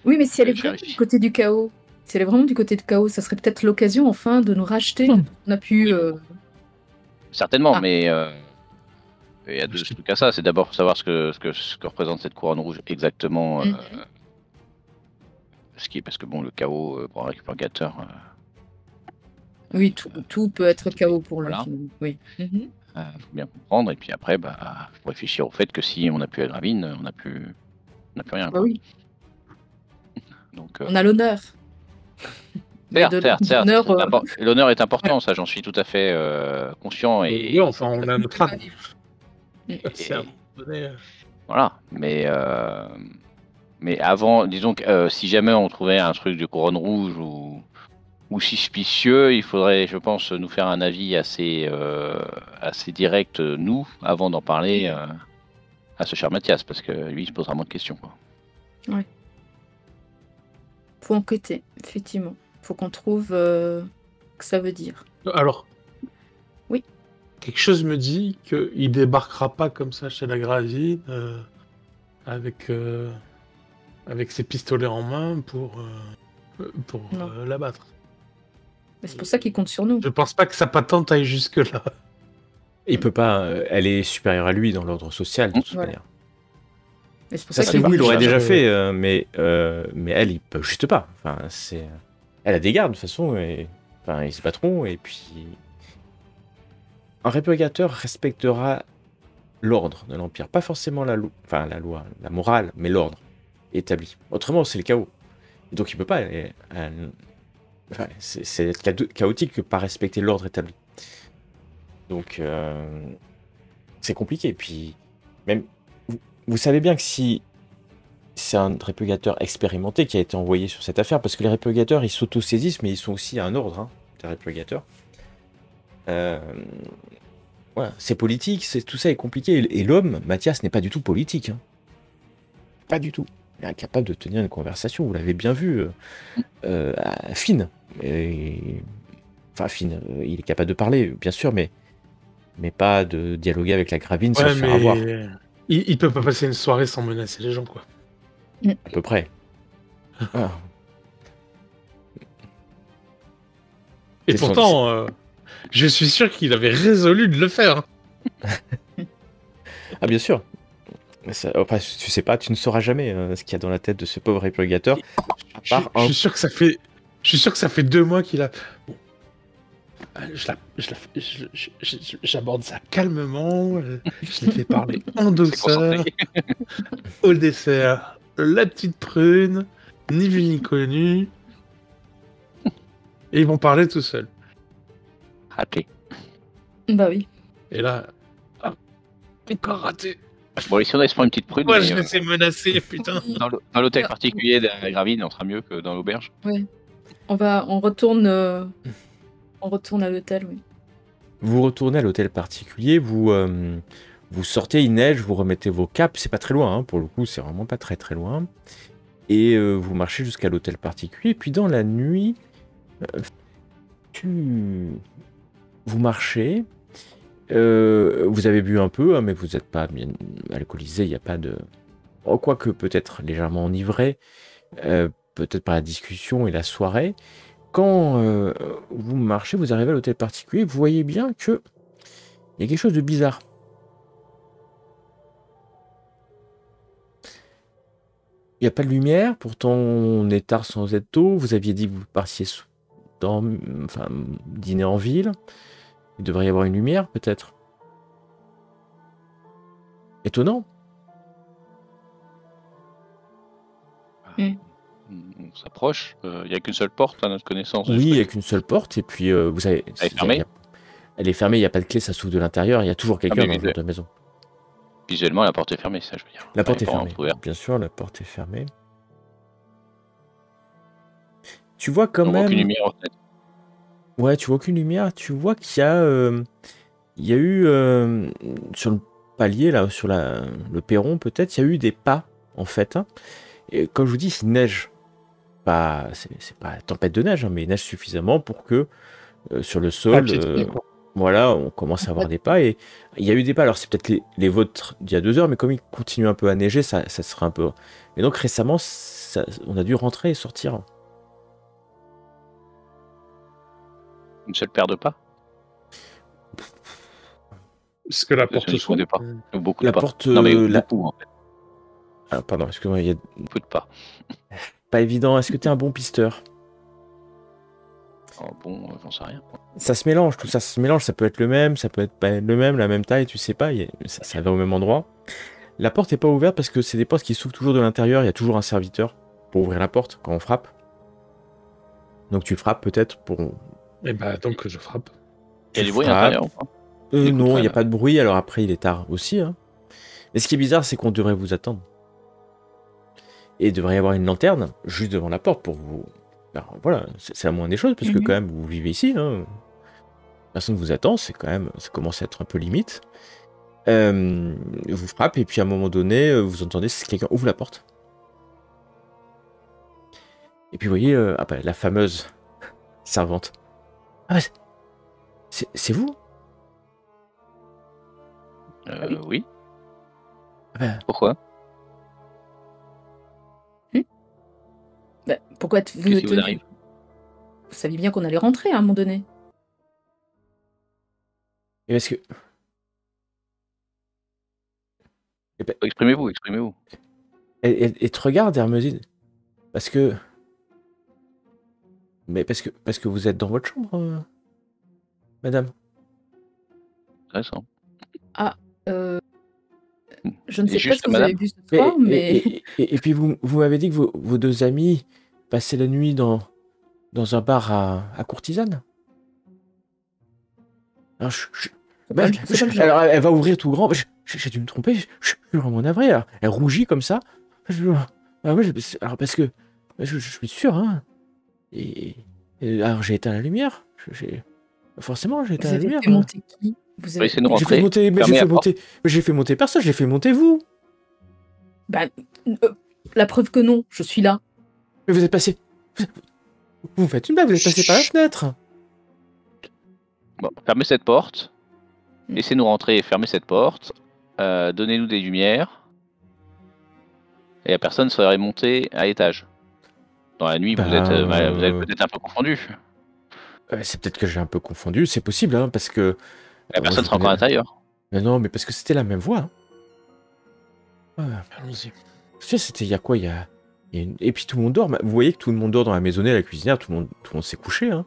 Oui, mais si elle est Je vraiment vérifie. du côté du chaos, si elle est vraiment du côté du chaos, ça serait peut-être l'occasion enfin de nous racheter. On a pu... Certainement, Ah. mais il y a deux trucs à ça. C'est d'abord savoir ce que représente cette couronne rouge exactement. Mhm. Parce que bon, le chaos pour un récupérateur. Oui, tout peut être chaos pour lui. Voilà. Oui. Mhm. Faut bien comprendre. Et puis après, faut réfléchir au fait que si on n'a plus la Gravine, on n'a plus rien. Bah Quoi. oui, Donc, on a l'honneur. Mais certes. l'honneur, L'honneur est important, ça j'en suis tout à fait conscient. Et, Oui, enfin, on a notre âme. et- C'est un moment donné, voilà, mais avant, disons que si jamais on trouvait un truc de couronne rouge ou suspicieux, il faudrait, je pense, nous faire un avis assez direct, nous, avant d'en parler à ce cher Mathias, parce que lui, il se posera moins de questions. Quoi. faut enquêter, effectivement. Faut qu'on trouve ce que ça veut dire. Alors. Oui. Quelque chose me dit qu'il débarquera pas comme ça chez la Gravine avec ses pistolets en main pour l'abattre. Mais c'est pour ça qu'il compte sur nous. Je pense pas que sa patente aille jusque là. Il peut pas, elle est supérieure à lui dans l'ordre social, de toute Voilà. manière. Mais c'est pour Ça ça serait qu'il vous, il l'aurait cherche, déjà fait, mais elle, il peut juste pas. Enfin, elle a des gardes de toute façon, et enfin, ils se battront, et puis un répurgateur respectera l'ordre de l'Empire, pas forcément la loi, la morale, mais l'ordre établi. Autrement, c'est le chaos. Et donc, il peut pas. Enfin, c'est être chaotique que pas respecter l'ordre établi. Donc, c'est compliqué. Et puis, même, vous savez bien que si c'est un répurgateur expérimenté qui a été envoyé sur cette affaire, parce que les répurgateurs, ils s'auto-saisissent, mais ils sont aussi à un ordre, hein, des répurgateurs. Voilà, c'est politique, tout ça est compliqué. Et l'homme, Mathias, n'est pas du tout politique. Hein. Pas du tout. Il est incapable de tenir une conversation. Vous l'avez bien vu, fine. Enfin, fine. Il est capable de parler, bien sûr, mais pas de dialoguer avec la Gravine sans se faire avoir. Il peut pas passer une soirée sans menacer les gens, quoi. À peu près. Ah. Et pourtant, je suis sûr qu'il avait résolu de le faire. Ah, bien sûr. Enfin, tu sais pas, tu ne sauras jamais ce qu'il y a dans la tête de ce pauvre répurgateur. Je suis sûr que ça fait 2 mois qu'il a. Bon. J'aborde ça calmement. Je l'ai fait parler en douceur. Au dessert, la petite prune, ni vu ni connu. Et ils vont parler tout seuls. Raté. Bah oui. Et là, encore raté. Bon, ici on se prend une petite prune. Moi, mais, je me fais menacer, putain. dans l'hôtel particulier de la Gravine, on sera mieux que dans l'auberge. Ouais. On retourne à l'hôtel, oui. Vous retournez à l'hôtel particulier, vous sortez, il neige, vous remettez vos capes, c'est pas très loin, hein, pour le coup, c'est vraiment pas très très loin. Et vous marchez jusqu'à l'hôtel particulier, puis dans la nuit, vous marchez, vous avez bu un peu, hein, mais vous n'êtes pas bien alcoolisé, il n'y a pas de... Oh, quoique peut-être légèrement enivré, peut-être par la discussion et la soirée, quand vous marchez, vous arrivez à l'hôtel particulier, vous voyez bien que il y a quelque chose de bizarre. Il n'y a pas de lumière, pourtant on est tard sans être tôt. Vous aviez dit que vous partiez enfin, dîner en ville. Il devrait y avoir une lumière, peut-être. Étonnant. On s'approche. Il n'y a qu'une seule porte à notre connaissance. Oui, il n'y a qu'une seule porte, et puis vous savez. Elle est fermée. Elle est fermée, il n'y a pas de clé, ça s'ouvre de l'intérieur. Il y a toujours quelqu'un dans la maison. Visuellement, la porte est fermée, ça je veux dire. La porte est fermée. Bien sûr, la porte est fermée. Tu vois quand même. Aucune lumière en fait. Ouais, tu vois aucune lumière. Tu vois qu'il y a, eu sur le palier là, sur le perron peut-être, il y a eu des pas en fait. Hein. Et comme je vous dis, il neige. C'est pas tempête de neige, hein, mais il neige suffisamment pour que sur le sol, voilà, on commence à avoir des pas. Et il y a eu des pas. Alors c'est peut-être les vôtres d'il y a 2 heures, mais comme il continue un peu à neiger, ça serait un peu. Et donc récemment, on a dû rentrer et sortir. Une seule paire de pas. Est-ce que la porte s'ouvre pas beaucoup la de pas. porte, non mais beaucoup en fait. Ah, pardon, excuse-moi, il y a Beaucoup de pas. Pas évident. Est-ce que tu es un bon pisteur? Oh, bon, j'en sais rien. Ça se mélange, tout ça se mélange. Ça peut être le même, ça peut être pas le même, la même taille, tu sais pas. Ça va au même endroit. La porte n'est pas ouverte parce que c'est des portes qui s'ouvrent toujours de l'intérieur. Il y a toujours un serviteur pour ouvrir la porte quand on frappe. Donc tu frappes peut-être pour. Et bah donc je frappe. Il y a du bruit à l'intérieur ou pas? Non, il n'y a pas de bruit. Alors après, il est tard aussi. Hein. Mais ce qui est bizarre, c'est qu'on devrait vous attendre. Et il devrait y avoir une lanterne juste devant la porte pour vous. Alors, voilà, c'est la moindre des choses parce que quand même vous vivez ici. Hein. Personne ne vous attend, c'est quand même, ça commence à être un peu limite. Vous frappe et puis à un moment donné, vous entendez si quelqu'un ouvre la porte. Et puis vous voyez la fameuse servante. Ah, c'est vous? Oui. Pourquoi vous êtes venu? Vous saviez bien qu'on allait rentrer à un moment donné. Et parce que... Exprimez-vous. Et te regarde, Hermesine. Parce que... Mais parce que vous êtes dans votre chambre, madame. Intéressant. Ah, je ne sais Et pas ce que vous avez vu ce soir, mais... Et puis vous m'avez dit que vos 2 amis passaient la nuit dans un bar à courtisane. Alors, alors elle va ouvrir tout grand. J'ai dû me tromper. Je suis vraiment navré. Alors, elle rougit comme ça. Alors parce que je suis sûr. Hein. Et alors j'ai éteint la lumière. Forcément, j'ai éteint la lumière. Vous avez fait monter qui? J'ai fait monter personne. J'ai fait monter vous. Bah, la preuve que non. Je suis là. Mais vous êtes passé. Vous faites une blague. Vous êtes passé par la fenêtre. Bon, fermez cette porte. Laissez-nous rentrer et fermez cette porte. Donnez-nous des lumières. Et la personne serait montée à l'étage. Dans la nuit, vous êtes peut-être un peu confondu. C'est peut-être que j'ai un peu confondu. C'est possible, hein, parce que... La personne sera encore à l'intérieur. Mais non, mais parce que c'était la même voix. Hein. Allons-y. C'était il y a quoi Et puis tout le monde dort. Vous voyez que tout le monde dort dans la maisonnée, la cuisinière, tout le monde s'est couché. Hein.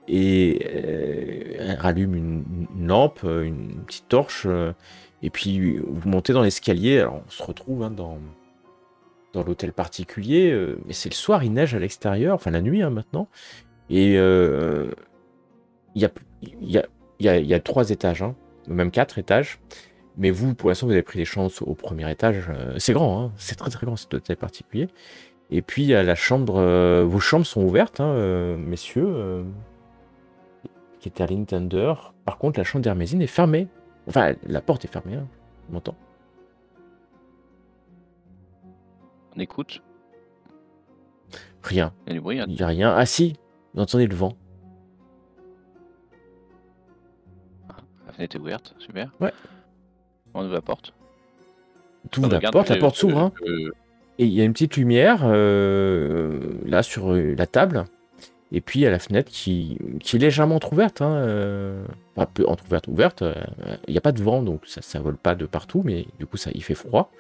Et elle rallume une lampe, une petite torche, et puis vous montez dans l'escalier. Alors on se retrouve hein, dans l'hôtel particulier, mais c'est le soir, il neige à l'extérieur, enfin la nuit hein, maintenant. Et il y a 3 étages, hein, même 4 étages. Mais vous, pour l'instant, vous avez pris des chambres au premier étage. C'est grand, hein, c'est très très grand cet hôtel particulier. Et puis il y a la chambre, vos chambres sont ouvertes, hein, messieurs. Keterlin Thunder. Par contre, la chambre d'Hermésine est fermée. Enfin, la porte est fermée, hein. On m'entend. On écoute. Rien. Il y a du bruit. Hein. Il n'y a rien. Ah si, vous entendez le vent. La fenêtre est ouverte, super. Ouais. On ouvre la porte. Tu ouvres la porte s'ouvre. Hein. Et il y a une petite lumière là sur la table. Et puis, il y a la fenêtre qui est légèrement entrouverte. Hein, enfin, peu ouverte. Il n'y a pas de vent, donc ça vole pas de partout, mais du coup, il fait froid.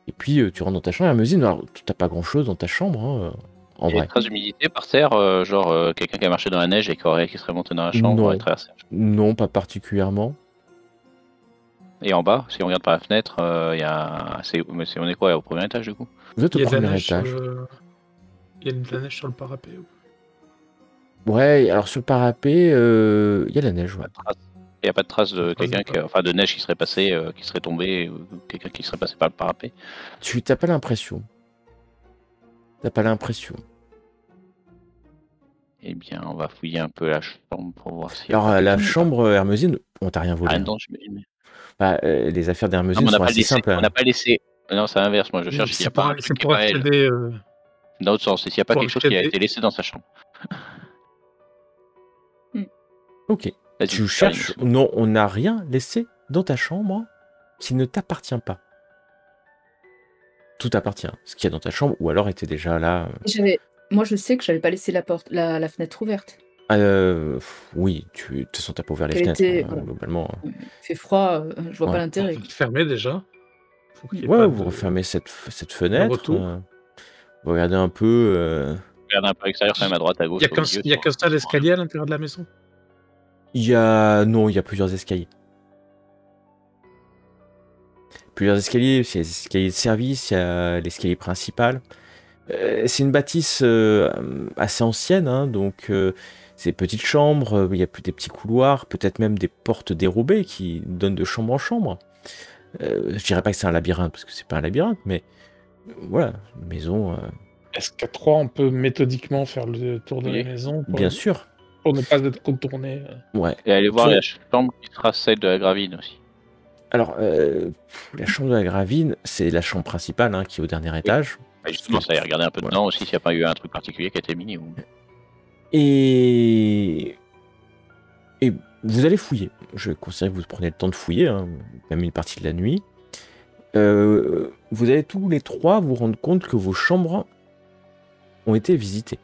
Et puis, tu rentres dans ta chambre, Hermosine, alors tu n'as pas grand-chose dans ta chambre, hein, en Il y a vrai. des traces d'humidité par terre, genre quelqu'un qui a marché dans la neige et qui serait monté dans la chambre Non. et traversé. Non, pas particulièrement. Et en bas, si on regarde par la fenêtre, il y a. On est quoi, au premier étage du coup? Vous êtes au Il y a de la premier neige sur étage. il y a de la neige sur le parapet. Ouais, alors sur le parapet, il y a de la neige, ouais. Il n'y a pas de trace de quelqu'un de neige qui serait passé, qui serait tombé, ou quelqu'un qui serait passé par le parapet. Tu n'as pas l'impression. T'as pas l'impression. Eh bien, on va fouiller un peu la chambre pour voir si. Alors, la chambre, Hermosine, on t'a rien volé. Ah hein. non, j'imagine. Bah, les affaires d'Hermosine Non, mais sont assez simples. on n'a pas laissé. Non, c'est l'inverse. Moi, je cherche s'il n'y a pas un truc qui est pas elle. accéder. Dans l'autre sens, s'il n'y a pas pour quelque chose qui a accéder- été laissé dans sa chambre. Ok. Vas-y, Tu cherches. Non, on n'a rien laissé dans ta chambre qui ne t'appartient pas. Tout appartient. Ce qu'il y a dans ta chambre, ou alors était déjà là. Moi, je sais que j'avais pas laissé la fenêtre ouverte. Oui, de toute façon, t'as pas ouvert les Elle fenêtres, était- hein, voilà. globalement. Il fait froid, je vois Ouais. pas l'intérêt. Fermé déjà. Faut qu'il y ait Ouais, pas vous de- refermez cette fenêtre. retour. Vous regardez un peu. Regarde un peu à l'extérieur, quand même, à droite, à gauche. Il y a qu'un seul escalier à l'intérieur de la maison. Non, il y a plusieurs escaliers. Plusieurs escaliers, c'est les escaliers de service, il y a l'escalier principal. C'est une bâtisse assez ancienne, hein, donc c'est des petites chambres, il y a plus des petits couloirs, peut-être même des portes dérobées qui donnent de chambre en chambre. Je dirais pas que c'est un labyrinthe, parce que c'est pas un labyrinthe, mais voilà, une maison, Est-ce qu'à 3, on peut méthodiquement faire le tour de la Oui. maison bien sûr. pour ne pas être contourné Ouais. Et aller voir Ton- la chambre qui sera celle de la gravine aussi. Alors, la chambre de la gravine, c'est la chambre principale, hein, qui est au dernier étage. Bah, justement, ça y regarder un peu dedans aussi s'il n'y a pas eu un truc particulier qui a été mis. Et vous allez fouiller. Je conseille que vous prenez le temps de fouiller, hein, même une partie de la nuit. Vous allez tous les trois vous rendre compte que vos chambres ont été visitées.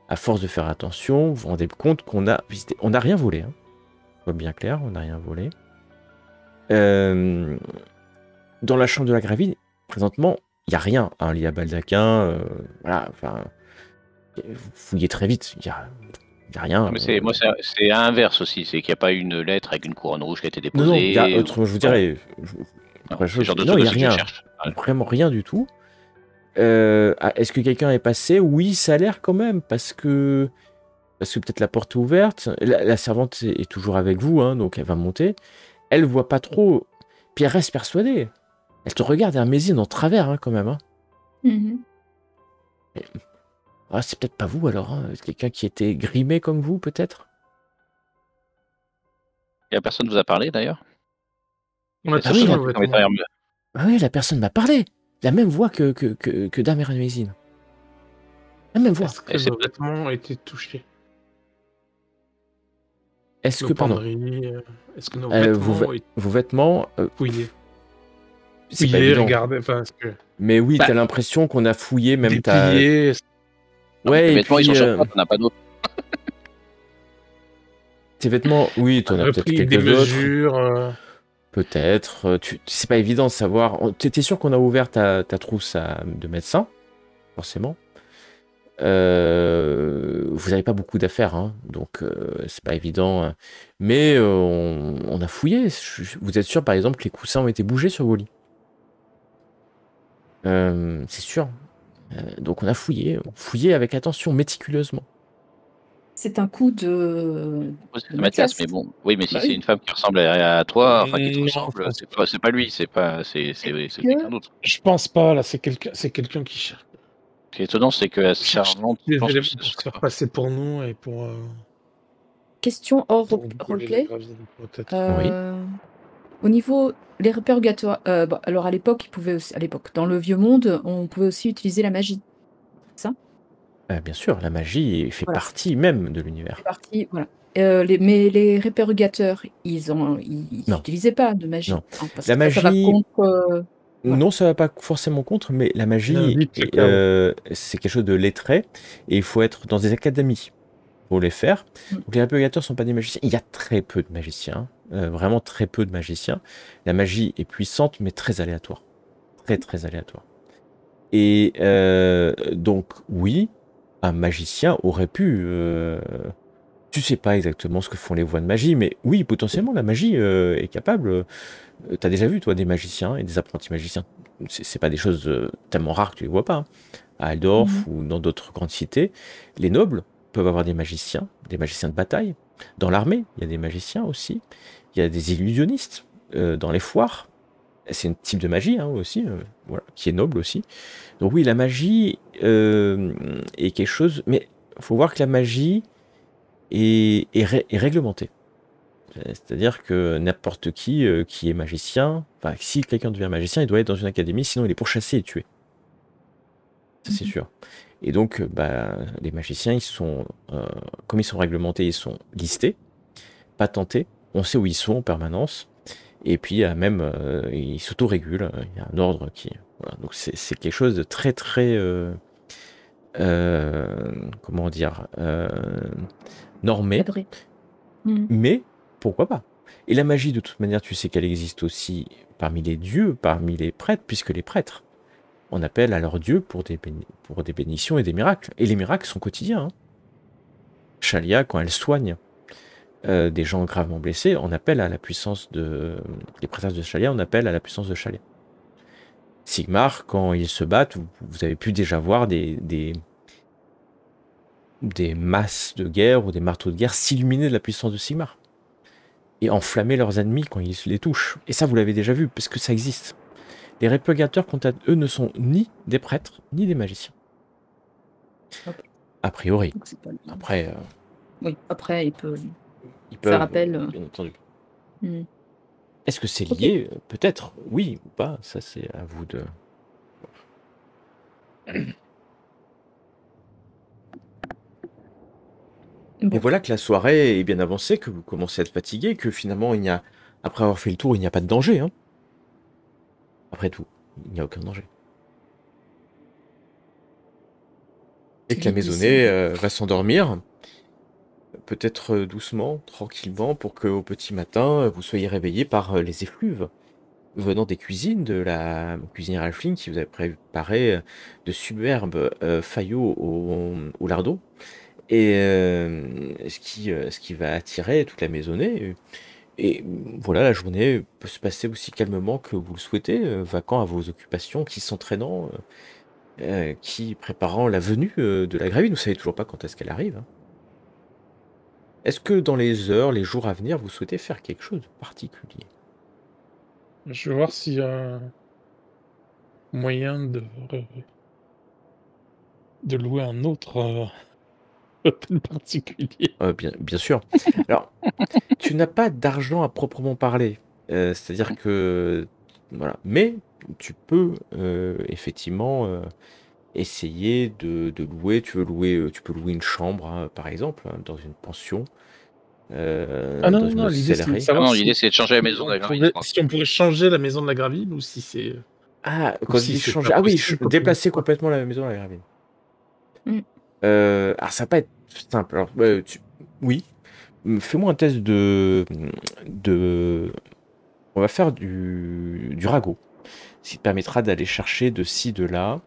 À force de faire attention, vous vous rendez compte qu'on a visité. On n'a rien volé. Hein. Soit bien clair, on n'a rien volé. Dans la chambre de la gravine, présentement, il n'y a rien. Un lit à baldaquin, voilà, enfin, vous fouillez très vite, il n'y a rien. Mais c'est à l'inverse aussi, c'est qu'il n'y a pas une lettre avec une couronne rouge qui a été déposée. Non, il y a autre, je vous dirais. Non, c'est le genre de non, truc il n'y a aussi que je rien. cherche. Ouais. Vraiment rien du tout. Est-ce que quelqu'un est passé? Oui, ça a l'air quand même, parce que peut-être la porte est ouverte. La servante est toujours avec vous, hein, donc elle va monter. Elle voit pas trop. Puis elle reste persuadée. Elle te regarde, Hermésine, en travers, hein, quand même. Hein. Mhm. Ah, c'est peut-être pas vous alors. Hein. Quelqu'un qui était grimé comme vous, peut-être. Et la personne vous a parlé d'ailleurs? On a Ah touché oui, nos Dans les vêtements. tailleurs- Ah oui, la personne m'a parlé. La même voix que Dame Hermésine. La même voix. Est-ce Et que c'est nos peut-être- vêtements ont été touchés? Est-ce Nos que, pardon, penderies, est-ce que nos vos, vêtements ont été vos vêtements, fouillés? c'est pas Fouillés, évident. regardez, enfin, est-ce que Mais oui, Bah, t'as l'impression qu'on a fouillé même ta. dépliés, Ouais, Les et vêtements, ils sont puis, sur toi, t'en as pas d'autres. tes vêtements, oui, t'en as peut-être repris des quelques autres. mesures. Peut-être. C'est pas évident de savoir. T'étais sûr qu'on a ouvert ta trousse de médecin, forcément. Vous n'avez pas beaucoup d'affaires, hein, donc c'est pas évident. Mais on a fouillé. Vous êtes sûr, par exemple, que les coussins ont été bougés sur vos lits? C'est sûr. Donc on a fouillé. Fouillé avec attention, méticuleusement. C'est un coup de C'est de Mathias, Mathias. mais bon. Oui, mais si Bah c'est oui. une femme qui ressemble à toi, enfin qui te Non, ressemble, je pense c'est pas lui, c'est que- quelqu'un d'autre. Je pense pas, là, c'est quelqu'un qui cherche Ce qui est étonnant, c'est que la cherche servante, des je pense que éléments c'est pour se faire passer pour nous et pour Question hors voler roleplay. la gravine, peut-être. Au niveau les repères gâteaux, alors à l'époque, ils pouvaient aussi, à l'époque, dans le vieux monde, on pouvait aussi utiliser la magie. Bien sûr, la magie fait Voilà. partie même de l'univers. C'est parti, voilà. Mais les répergateurs, ils Non. n'utilisaient pas de magie. Non. Hein, parce La que ça va magie- contre. Non, ça va pas forcément contre, mais la magie, invite chacun. c'est quelque chose de lettré, et il faut être dans des académies pour les faire. Donc les républicateurs sont pas des magiciens. Il y a très peu de magiciens, vraiment très peu de magiciens. La magie est puissante, mais très aléatoire. Très, très aléatoire. Et donc, oui, un magicien aurait pu... tu sais pas exactement ce que font les voies de magie, mais oui, potentiellement, la magie est capable... T'as déjà vu, toi, des magiciens et des apprentis magiciens. C'est pas des choses tellement rares que tu les vois pas, hein. À Aldorf ou dans d'autres grandes cités, les nobles peuvent avoir des magiciens de bataille. Dans l'armée, il y a des magiciens aussi. Il y a des illusionnistes dans les foires. C'est un type de magie hein, aussi, voilà, qui est noble aussi. Donc oui, la magie est quelque chose, mais il faut voir que la magie est réglementée. C'est-à-dire que n'importe qui est magicien, enfin si quelqu'un devient magicien, il doit être dans une académie, sinon il est pourchassé et tué. Ça c'est sûr. Et donc les magiciens, ils sont, comme ils sont réglementés, ils sont listés, patentés, on sait où ils sont en permanence, et puis même ils s'auto-régulent, il y a un ordre qui... Voilà. Donc c'est quelque chose de très très... comment dire normé, mais pourquoi pas. Et la magie, de toute manière, tu sais qu'elle existe aussi parmi les dieux, parmi les prêtres, puisque les prêtres, on appelle à leurs dieux pour des bénédictions et des miracles. Et les miracles sont quotidiens. Hein. Shalia, quand elle soigne des gens gravement blessés, on appelle à la puissance de... Les prêtresses de Shalia, on appelle à la puissance de Shalia. Sigmar, quand ils se battent, vous avez pu déjà voir des masses de guerre ou des marteaux de guerre s'illuminer de la puissance de Sigmar et enflammer leurs ennemis quand ils les touchent. Et ça, vous l'avez déjà vu, parce que ça existe. Les républicateurs, quant à eux, ne sont ni des prêtres, ni des magiciens. Okay. A priori. Après... Oui, après, il peut faire appel. Bien entendu. Est-ce que c'est lié? Peut-être, oui ou pas. Ça, c'est à vous de... Et voilà que la soirée est bien avancée, que vous commencez à être fatigué, que finalement, il n'y a, après avoir fait le tour, il n'y a pas de danger. Hein. Après tout, il n'y a aucun danger. Et que la maisonnée va s'endormir, peut-être doucement, tranquillement, pour qu'au petit matin, vous soyez réveillé par les effluves venant des cuisines de la cuisinière Alfline qui vous a préparé de superbes faillots au lardon. Et ce qui va attirer toute la maisonnée. Et voilà, la journée peut se passer aussi calmement que vous le souhaitez, vacant à vos occupations, qui s'entraînant, qui préparant la venue de la gravine. Vous savez toujours pas quand est-ce qu'elle arrive. Hein. Est-ce que dans les heures, les jours à venir, vous souhaitez faire quelque chose de particulier? Je vais voir s'il y a moyen de louer un autre hôtel particulier. Bien sûr. Alors, tu n'as pas d'argent à proprement parler. C'est-à-dire que... Voilà. Mais tu peux effectivement essayer de louer. Tu peux louer une chambre, hein, par exemple, hein, dans une pension. Non, l'idée c'est de changer la maison de la Gravine. Si on pourrait changer la maison de la Gravine ou si c'est... Ah, quand je dis changer... Ah oui, déplacer complètement la maison de la Gravine. Alors, ça va pas être simple. Alors, oui. Fais-moi un test de... On va faire du ragot. Ce qui te permettra d'aller chercher de ci, de là,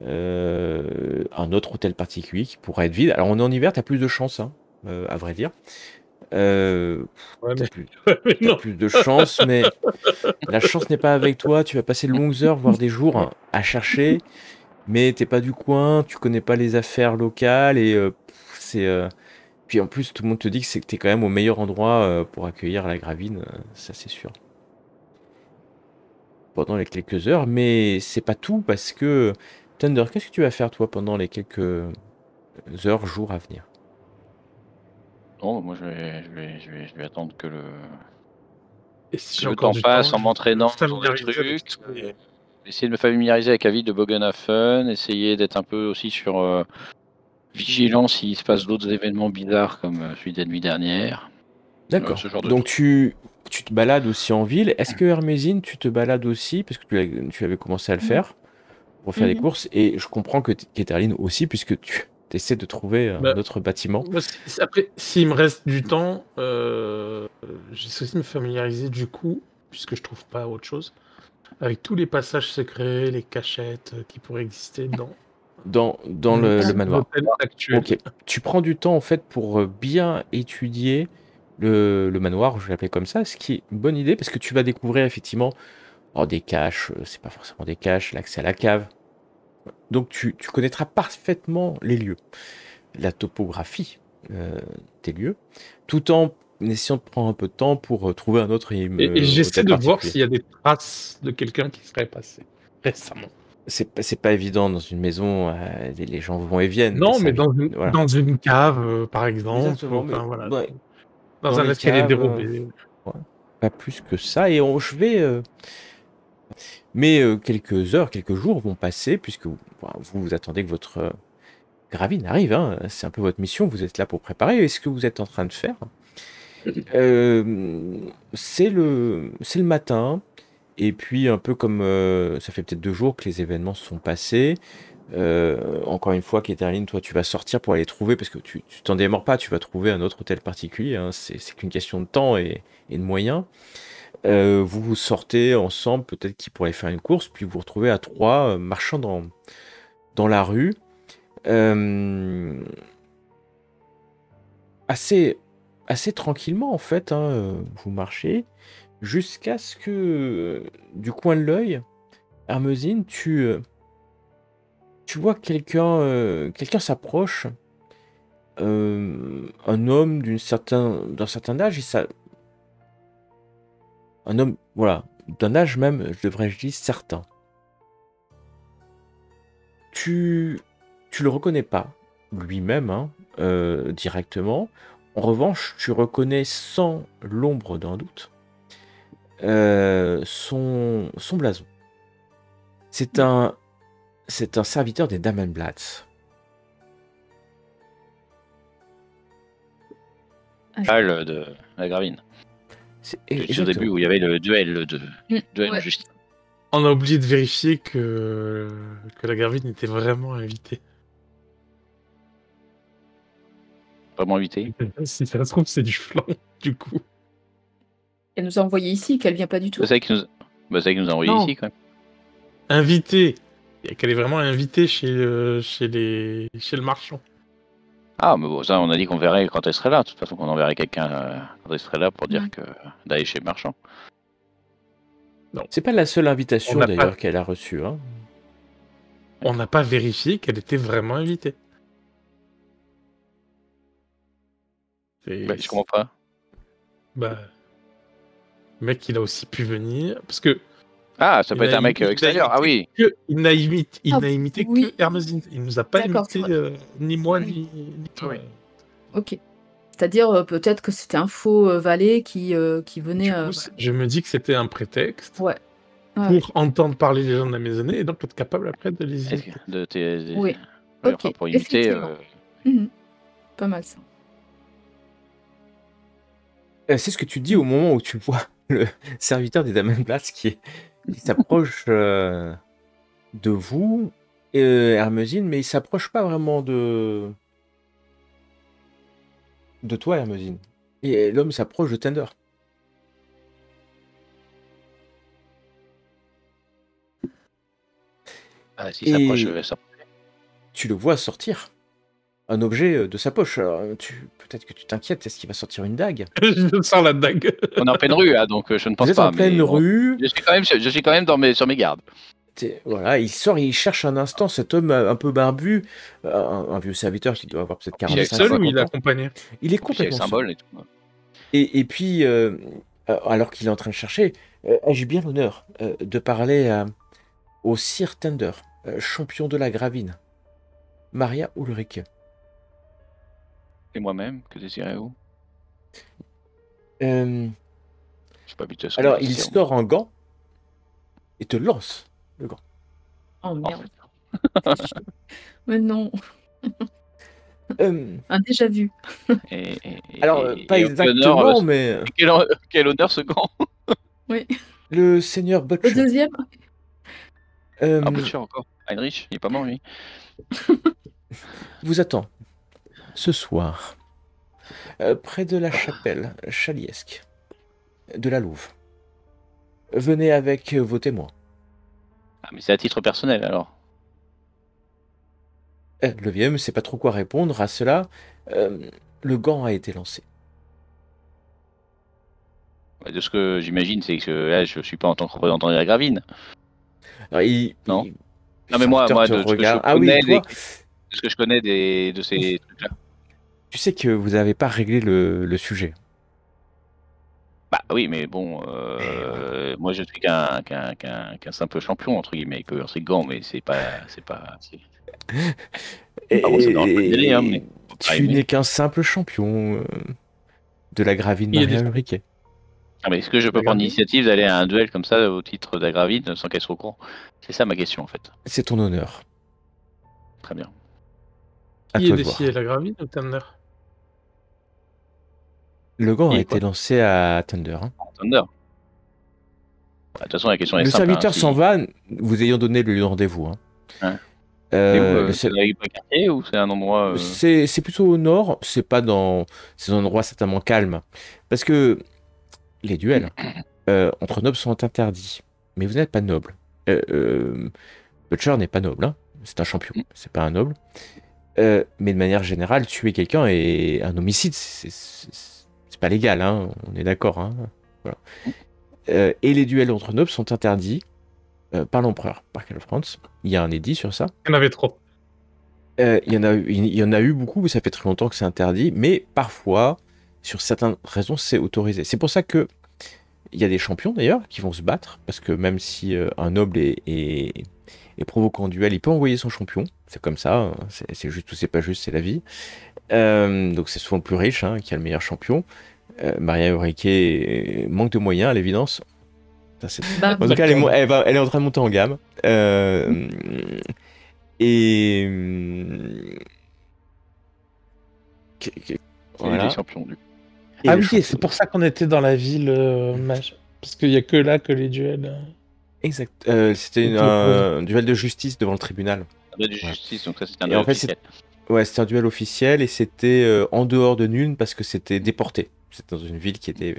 un autre hôtel particulier qui pourra être vide. Alors, on est en hiver, tu as plus de chance, hein, à vrai dire. T'as plus de chance, mais la chance n'est pas avec toi. Tu vas passer de longues heures, voire des jours à chercher, mais t'es pas du coin, tu connais pas les affaires locales et c'est... Puis en plus, tout le monde te dit que t'es quand même au meilleur endroit pour accueillir la Gravine, ça c'est sûr. Pendant les quelques heures, mais c'est pas tout parce que Thunder, qu'est-ce que tu vas faire toi pendant les quelques heures, jours à venir? Non, moi je vais attendre que le temps passe en m'entraînant dans des trucs. Essayer de me familiariser avec la ville de Bogenhafen, essayer d'être un peu aussi sur vigilant s'il se passe d'autres événements bizarres comme celui de la nuit dernière. D'accord. Donc tu tu te balades aussi en ville. Est-ce que Hermésine, tu te balades aussi, parce que tu avais commencé à le faire pour faire des Mhm. courses, et je comprends que Kéterline aussi, puisque tu essaies de trouver un Bah, autre bâtiment. Moi, après, s'il me reste du temps, j'essaie aussi de me familiariser du coup, puisque je trouve pas autre chose, avec tous les passages secrets, les cachettes qui pourraient exister Dans le manoir. l'hôtel actuel. Ok, tu prends du temps en fait pour bien étudier le manoir, je l'appelais comme ça, ce qui est une bonne idée parce que tu vas découvrir effectivement des caches, c'est pas forcément des caches, l'accès à la cave. Donc tu connaîtras parfaitement les lieux, la topographie des lieux, tout en essayant de prendre un peu de temps pour trouver un autre Et j'essaie hôtel de voir particulier. s'il y a des traces de quelqu'un qui serait passé récemment. C'est pas évident dans une maison, les gens vont et viennent. Non, ça mais vit- voilà. dans une cave, par exemple. Exactement, mais Enfin, voilà. ouais, Dans un les escalier caves, dérobé. ouais, pas plus que ça. Et je vais. Mais quelques heures, quelques jours vont passer, puisque vous attendez que votre gravine arrive. Hein. C'est un peu votre mission, vous êtes là pour préparer. Et ce que vous êtes en train de faire, c'est le matin. Et puis, un peu comme ça fait peut-être 2 jours que les événements se sont passés. Encore une fois, Kéterline, toi, tu vas sortir pour aller trouver, parce que tu t'en démords pas, tu vas trouver un autre hôtel particulier. Hein. C'est qu'une question de temps et de moyens. Vous sortez ensemble, peut-être qu'il pourrait faire une course, puis vous vous retrouvez à 3 marchant dans la rue. Assez tranquillement, en fait. Hein, vous marchez jusqu'à ce que, du coin de l'œil, Hermésine, tu vois quelqu'un s'approche, un homme d'un certain âge, un homme, voilà, d'un âge même, devrais-je dire, certain. Tu le reconnais pas lui-même, hein, directement. En revanche, tu reconnais sans l'ombre d'un doute son blason. C'est un serviteur des Damenblatts. De la Gravine. C'est Juste au exactement. début où il y avait le duel en Ouais. justice. On a oublié de vérifier que la Gravine était vraiment invitée. Vraiment invité. Si ça se trouve, c'est du flan, du coup. Elle nous a envoyé ici, qu'elle vient pas du tout. C'est ça qui nous a envoyé Non. ici quand même. Invitée. Et qu'elle est vraiment invitée chez le marchand. Ah, mais bon, ça, on a dit qu'on verrait quand elle serait là. De toute façon, qu'on enverrait quelqu'un quand elle serait là pour dire Ouais. que d'aller chez le marchand. C'est pas la seule invitation On n'a d'ailleurs pas- qu'elle a reçue. Hein. On n'a pas vérifié qu'elle était vraiment invitée. Bah, je comprends pas. Bah, le mec, il a aussi pu venir. Parce que Ah, ça Il peut être a un mec imité- extérieur. Ah oui. il n'a imité, oui. que Hermésine. Il nous a pas D'accord, imité c'est vrai. ni moi Oui. ni toi. Oui. Ok. C'est-à-dire peut-être que c'était un faux valet qui venait. Du coup, je me dis que c'était un prétexte Ouais. Ouais. pour entendre parler les gens de la maisonnée et donc être capable après de les Est-ce imiter. que Oui. Ouais, Ok, enfin, pour imiter. effectivement. Mhm. Pas mal ça. C'est ce que tu dis au moment où tu vois le serviteur des Damenblatts qui s'approche de vous, Hermésine, mais il s'approche pas vraiment de toi, Hermésine. Et l'homme s'approche de Tender. Ah, s'il s'approche, Et je vais sortir. tu le vois sortir un objet de sa poche. Alors, peut-être que tu t'inquiètes, est-ce qu'il va sortir une dague? Je sens la dague. On est en pleine rue, hein, donc je ne pense Vous êtes pas. en pleine mais bon, rue. je suis quand même sur mes gardes. Voilà, il sort, il cherche un instant cet homme un peu barbu, un vieux serviteur qui doit avoir peut-être Il est 45 seul ou 50 il est ans. accompagné? Il est Puis il y a le complètement seul. symbole et tout. Et puis, alors qu'il est en train de chercher, ai-je bien l'honneur de parler au Sir Tender, champion de la Gravine, Maria Ulrike. Et moi-même, que désirez-vous? Euh, Je suis pas habitué à ce alors, qu'on me il dise, sort un gant et te lance le gant. Oh en merde. fait. Mais non. Un déjà vu. Alors, pas et exactement, mais quel honneur ce gant. Oui. le seigneur Le Butcher. deuxième Ah, euh, Butcher encore. Heinrich, il est pas mort lui. vous attend ce soir, près de la chapelle chaliesque de la Louve. Venez avec vos témoins. Ah, mais c'est à titre personnel alors. Le vieil homme ne sait pas trop quoi répondre à cela. Le gant a été lancé. De ce que j'imagine, c'est que là, je suis pas en tant que représentant de la Gravine. Alors, Non. le Non, mais moi, serviteur te de ce que je regarde. Ah oui, connais, toi, de ce que je connais de ces trucs-là. tu sais que vous n'avez pas réglé le sujet. Bah oui, mais bon, moi je suis qu'un simple champion entre guillemets. Il peut lancer le gant, mais c'est pas. Ah bon, ça ne dérange pas d'y aller, hein, mais faut pas Tu aimer. n'es qu'un simple champion de la Gravine Il y a des Maria champions. Ulrike. Ah, mais est-ce que je peux prendre Regardez. l'initiative d'aller à un duel comme ça au titre d'Agravine sans qu'elle soit au courant? C'est ça ma question en fait. C'est ton honneur. Très bien. À Qui est toi de voir. défié, la Gravine ou Thunder? Le gant Qui a est été quoi? lancé à Thunder. Hein. Thunder. Bah, de toute façon, la question est Le simple. serviteur s'en va, vous ayant donné le lieu de rendez-vous. Hein. Ouais. C'est où Le c'est ser- dans le quartier ou c'est un endroit c'est plutôt au nord, c'est pas dans. C'est un endroit certainement calme. Parce que les duels entre nobles sont interdits. Mais vous n'êtes pas noble. Butcher n'est pas noble, hein. C'est un champion, c'est pas un noble. Mais de manière générale, tuer quelqu'un est un homicide, c'est pas légal, hein. On est d'accord. Hein. Voilà. Et les duels entre nobles sont interdits par l'empereur, par Karl Franz. Il y a un édit sur ça. Il y en avait trop. Il y en a eu beaucoup, ça fait très longtemps que c'est interdit, mais parfois, sur certaines raisons, c'est autorisé. C'est pour ça que il y a des champions d'ailleurs qui vont se battre, parce que même si un noble est provoqué en duel, il peut envoyer son champion. C'est comme ça, hein. C'est juste ou c'est pas juste, c'est la vie. Donc c'est souvent le plus riche hein, qui a le meilleur champion. Maria Eureke manque de moyens à l'évidence. Bah, En tout cas, elle est en train de monter en gamme. Et voilà. Des champions du. Et Ah le oui, champion. c'est pour ça qu'on était dans la ville mage. Parce qu'il n'y a que là que les duels. Exact. C'était un duel de justice devant le tribunal. Un duel de justice, donc ça c'est un Et duel en fait, officiel. Ouais, c'était un duel officiel et c'était en dehors de Nuln parce que c'était déporté. C'était dans une ville qui était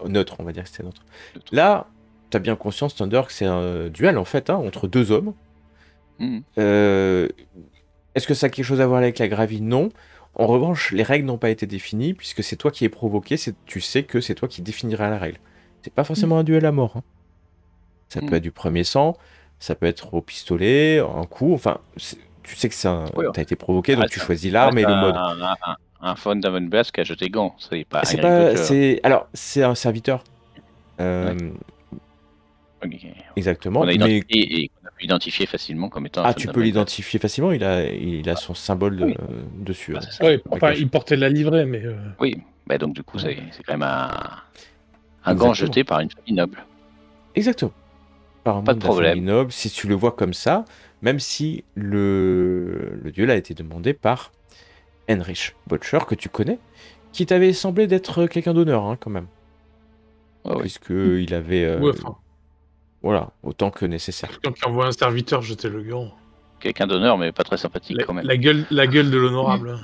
neutre, on va dire que c'était neutre. Là, t'as bien conscience, Thunder, que c'est un duel en fait hein, entre deux hommes. Est-ce que ça a quelque chose à voir avec la gravie? Non. En revanche, les règles n'ont pas été définies puisque c'est toi qui es provoqué. Tu sais que c'est toi qui définiras la règle. C'est pas forcément un duel à mort. Hein. Ça peut être du premier sang, ça peut être au pistolet, un coup. Enfin, tu sais que t'as été provoqué, donc tu choisis l'arme et le mode. Un von Davenblass qui a jeté gant, c'est pas. Alors, c'est un serviteur. Exactement. On a identifié identifier facilement comme étant. Ah, tu peux l'identifier facilement. Il a son symbole dessus. Bah, oui, enfin, il portait la livrée, mais. Oui, bah donc du coup, c'est quand même un gant jeté par une famille noble. Exactement. Par un pas de problème. Noble, si tu le vois comme ça, même si le duel a été demandé par Heinrich Butcher, que tu connais, qui t'avait semblé d'être quelqu'un d'honneur, hein, quand même. Puisqu'il avait... voilà, autant que nécessaire. Quelqu'un qui envoie un serviteur jeter le gant. Quelqu'un d'honneur, mais pas très sympathique quand même. La gueule de l'honorable.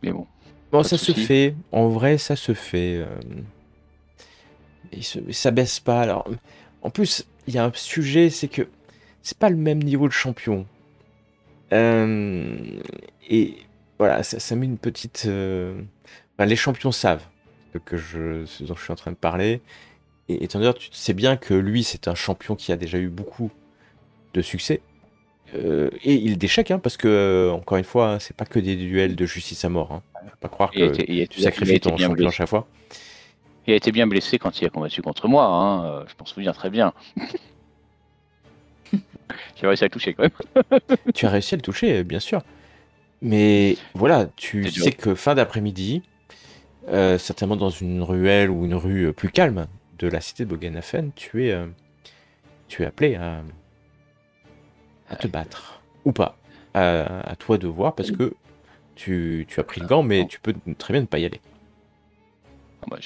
Mais bon. Bon, ça se fait. En vrai, ça se fait. Ça baisse pas. Alors, en plus, il y a un sujet, c'est que c'est pas le même niveau de champion. Et voilà, ça met une petite. Enfin, les champions savent ce dont je suis en train de parler. Et étant donné, tu sais bien que lui, c'est un champion qui a déjà eu beaucoup de succès. Et il déchèque, hein, parce que, encore une fois, hein, c'est pas que des duels de justice à mort. Hein. Faut pas croire que tu sacrifies ton champion à chaque fois. Il a été bien blessé quand il a combattu contre moi, hein. Je m'en souviens très bien. J'ai réussi à le toucher quand même. Tu as réussi à le toucher, bien sûr. Mais voilà, tu sais que fin d'après-midi, certainement dans une ruelle ou une rue plus calme de la cité de Bogenhafen, tu es appelé à te battre. Ou pas. à toi de voir parce que tu as pris le gant, mais tu peux très bien ne pas y aller. Ah bah,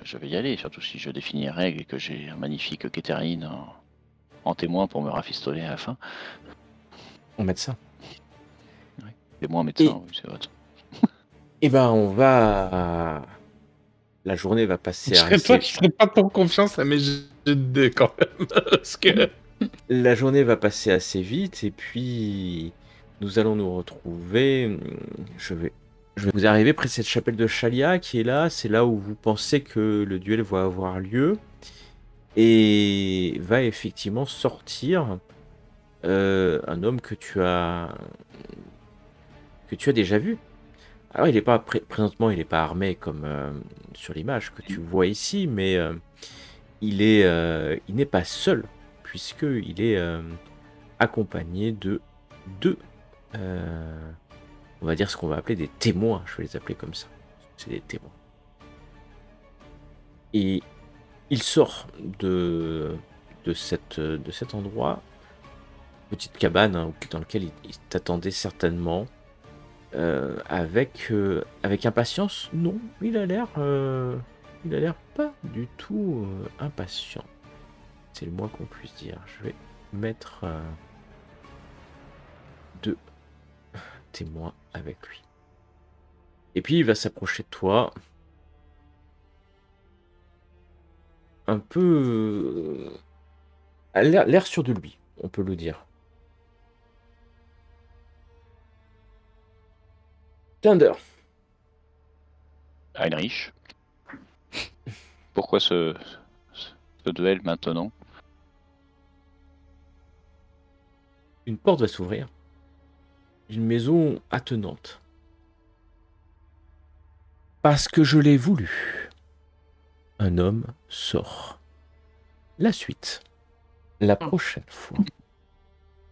je vais y aller, surtout si je définis les règles et que j'ai un magnifique Kéterine en témoin pour me rafistoler à la fin. On met ça. C'est moi un médecin, oui, c'est vrai. Eh ben, on va. La journée va passer à Je ferais pas tant confiance à mes jets de dés quand même. Parce que... La journée va passer assez vite et puis nous allons nous retrouver. Je vais vous arriver près de cette chapelle de Chalia qui est là. C'est là où vous pensez que le duel va avoir lieu et va effectivement sortir un homme que tu as déjà vu. Alors il est pas présentement, il n'est pas armé comme sur l'image que tu vois ici, mais il n'est pas seul puisque il est accompagné de deux, on va dire ce qu'on va appeler des témoins. Je vais les appeler comme ça. C'est des témoins. Et il sort de cet endroit, petite cabane hein, dans laquelle il t'attendait certainement. Avec impatience, non, il a l'air pas du tout impatient. C'est le moins qu'on puisse dire. Je vais mettre deux témoins avec lui. Et puis il va s'approcher de toi. Un peu l'air sûr de lui, on peut le dire. Thunder. Heinrich. Pourquoi ce duel maintenant? Une porte va s'ouvrir. Une maison attenante. Parce que je l'ai voulu. Un homme sort. La suite. La prochaine fois.